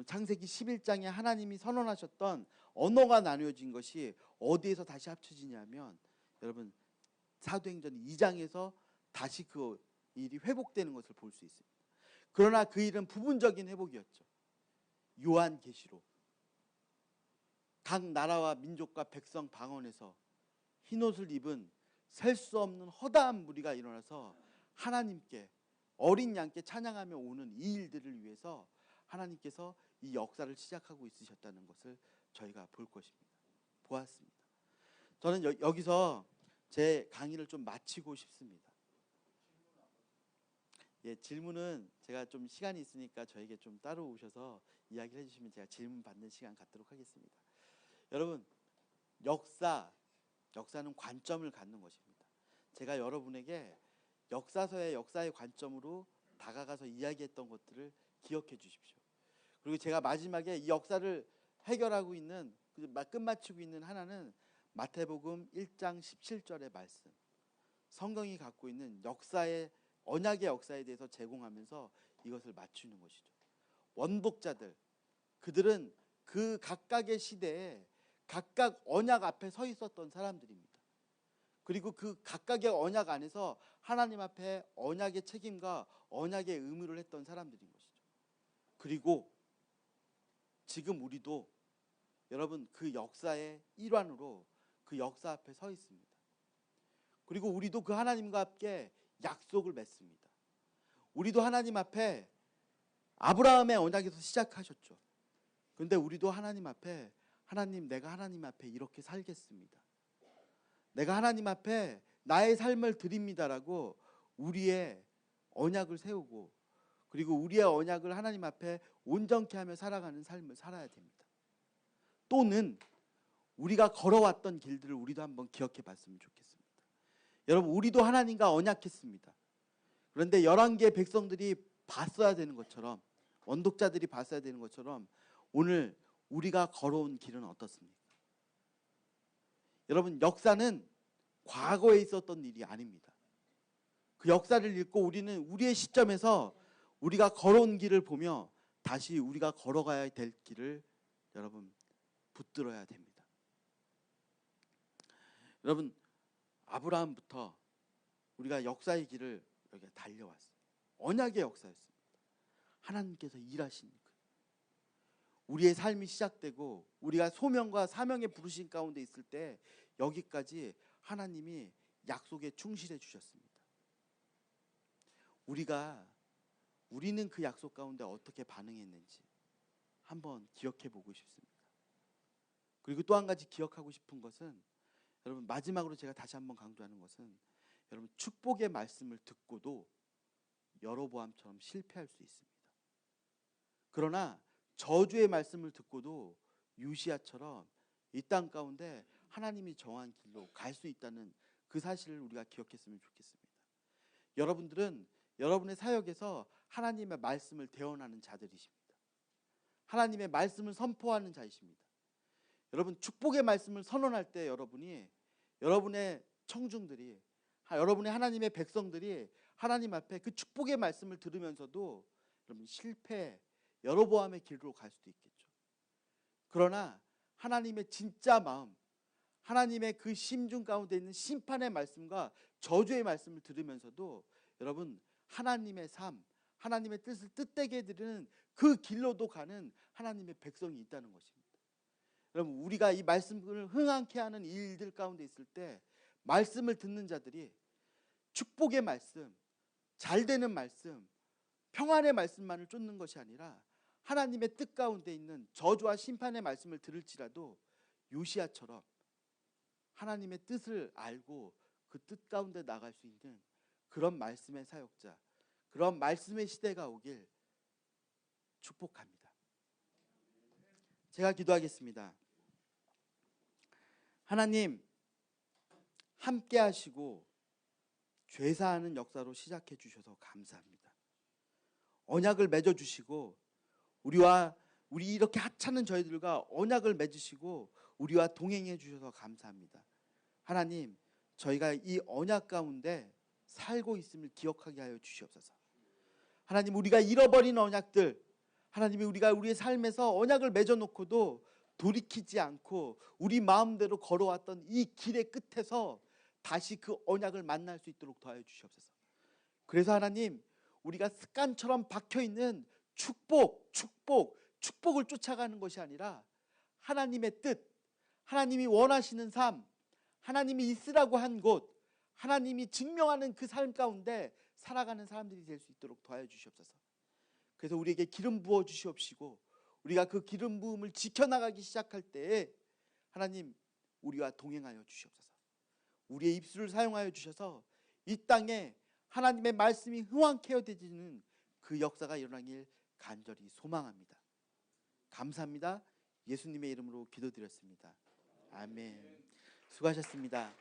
창세기 11장에 하나님이 선언하셨던 언어가 나누어진 것이 어디에서 다시 합쳐지냐면 여러분 사도행전 2장에서 다시 그 일이 회복되는 것을 볼 수 있습니다. 그러나 그 일은 부분적인 회복이었죠. 요한계시록 각 나라와 민족과 백성 방언에서 흰옷을 입은 셀 수 없는 허다한 무리가 일어나서 하나님께 어린 양께 찬양하며 오는 이 일들을 위해서 하나님께서 이 역사를 시작하고 있으셨다는 것을 저희가 볼 것입니다. 보았습니다. 저는 여기서 제 강의를 좀 마치고 싶습니다. 예, 질문은 제가 좀 시간이 있으니까 저에게 좀 따로 오셔서 이야기를 해주시면 제가 질문 받는 시간 갖도록 하겠습니다. 여러분, 역사는 관점을 갖는 것입니다. 제가 여러분에게 역사의 관점으로 다가가서 이야기했던 것들을 기억해 주십시오. 그리고 제가 마지막에 이 역사를 해결하고 있는 끝마치고 있는 하나는 마태복음 1장 17절의 말씀, 성경이 갖고 있는 언약의 역사에 대해서 제공하면서 이것을 맞추는 것이죠. 원독자들, 그들은 그 각각의 시대에 각각 언약 앞에 서 있었던 사람들입니다. 그리고 그 각각의 언약 안에서 하나님 앞에 언약의 책임과 언약의 의무를 했던 사람들인 것이죠. 그리고 지금 우리도 여러분 그 역사의 일환으로 그 역사 앞에 서 있습니다. 그리고 우리도 그 하나님과 함께 약속을 맺습니다. 우리도 하나님 앞에 아브라함의 언약에서 시작하셨죠. 그런데 우리도 하나님 앞에 하나님, 내가 하나님 앞에 이렇게 살겠습니다. 내가 하나님 앞에 나의 삶을 드립니다라고 우리의 언약을 세우고 그리고 우리의 언약을 하나님 앞에 온전케 하며 살아가는 삶을 살아야 됩니다. 또는 우리가 걸어왔던 길들을 우리도 한번 기억해 봤으면 좋겠습니다. 여러분, 우리도 하나님과 언약했습니다. 그런데 11개의 백성들이 봤어야 되는 것처럼, 원독자들이 봤어야 되는 것처럼 오늘 우리가 걸어온 길은 어떻습니까? 여러분, 역사는 과거에 있었던 일이 아닙니다. 그 역사를 읽고 우리는 우리의 시점에서 우리가 걸어온 길을 보며 다시 우리가 걸어가야 될 길을 여러분 붙들어야 됩니다. 여러분, 아브라함부터 우리가 역사의 길을 여기 달려왔어요. 언약의 역사였습니다. 하나님께서 일하신 우리의 삶이 시작되고 우리가 소명과 사명의 부르심 가운데 있을 때 여기까지 하나님이 약속에 충실해 주셨습니다. 우리는 그 약속 가운데 어떻게 반응했는지 한번 기억해 보고 싶습니다. 그리고 또 한 가지 기억하고 싶은 것은 여러분, 마지막으로 제가 다시 한번 강조하는 것은 여러분, 축복의 말씀을 듣고도 여로보암처럼 실패할 수 있습니다. 그러나 저주의 말씀을 듣고도 요시야처럼 이 땅 가운데 하나님이 정한 길로 갈 수 있다는 그 사실을 우리가 기억했으면 좋겠습니다. 여러분들은 여러분의 사역에서 하나님의 말씀을 대언하는 자들이십니다. 하나님의 말씀을 선포하는 자이십니다. 여러분, 축복의 말씀을 선언할 때 여러분의 청중들이, 여러분의 하나님의 백성들이 하나님 앞에 그 축복의 말씀을 들으면서도 여러분 실패, 여로보암의 길로 갈 수도 있겠죠. 그러나 하나님의 진짜 마음, 하나님의 그 심중 가운데 있는 심판의 말씀과 저주의 말씀을 들으면서도 여러분 하나님의 삶, 하나님의 뜻을 뜻되게 드리는 그 길로도 가는 하나님의 백성이 있다는 것입니다. 여러분 우리가 이 말씀을 흥황케 하는 일들 가운데 있을 때 말씀을 듣는 자들이 축복의 말씀, 잘 되는 말씀, 평안의 말씀만을 쫓는 것이 아니라 하나님의 뜻 가운데 있는 저주와 심판의 말씀을 들을지라도 요시야처럼 하나님의 뜻을 알고 그 뜻 가운데 나갈 수 있는 그런 말씀의 사역자, 그런 말씀의 시대가 오길 축복합니다. 제가 기도하겠습니다. 하나님 함께 하시고 죄사하는 역사로 시작해 주셔서 감사합니다. 언약을 맺어 주시고 우리 이렇게 하찮은 저희들과 언약을 맺으시고 우리와 동행해 주셔서 감사합니다. 하나님 저희가 이 언약 가운데 살고 있음을 기억하게 하여 주시옵소서. 하나님 우리가 잃어버린 언약들, 하나님이 우리가 우리의 삶에서 언약을 맺어놓고도 돌이키지 않고 우리 마음대로 걸어왔던 이 길의 끝에서 다시 그 언약을 만날 수 있도록 도와여 주시옵소서. 그래서 하나님 우리가 습관처럼 박혀있는 축복을 쫓아가는 것이 아니라 하나님의 뜻, 하나님이 원하시는 삶, 하나님이 있으라고 한 곳, 하나님이 증명하는 그 삶 가운데 살아가는 사람들이 될 수 있도록 도와여 주시옵소서. 그래서 우리에게 기름 부어 주시옵시고 우리가 그 기름 부음을 지켜나가기 시작할 때에 하나님 우리와 동행하여 주시옵소서. 우리의 입술을 사용하여 주셔서 이 땅에 하나님의 말씀이 흥황케 되어지는 그 역사가 일어나길 간절히 소망합니다. 감사합니다. 예수님의 이름으로 기도드렸습니다. 아멘. 수고하셨습니다.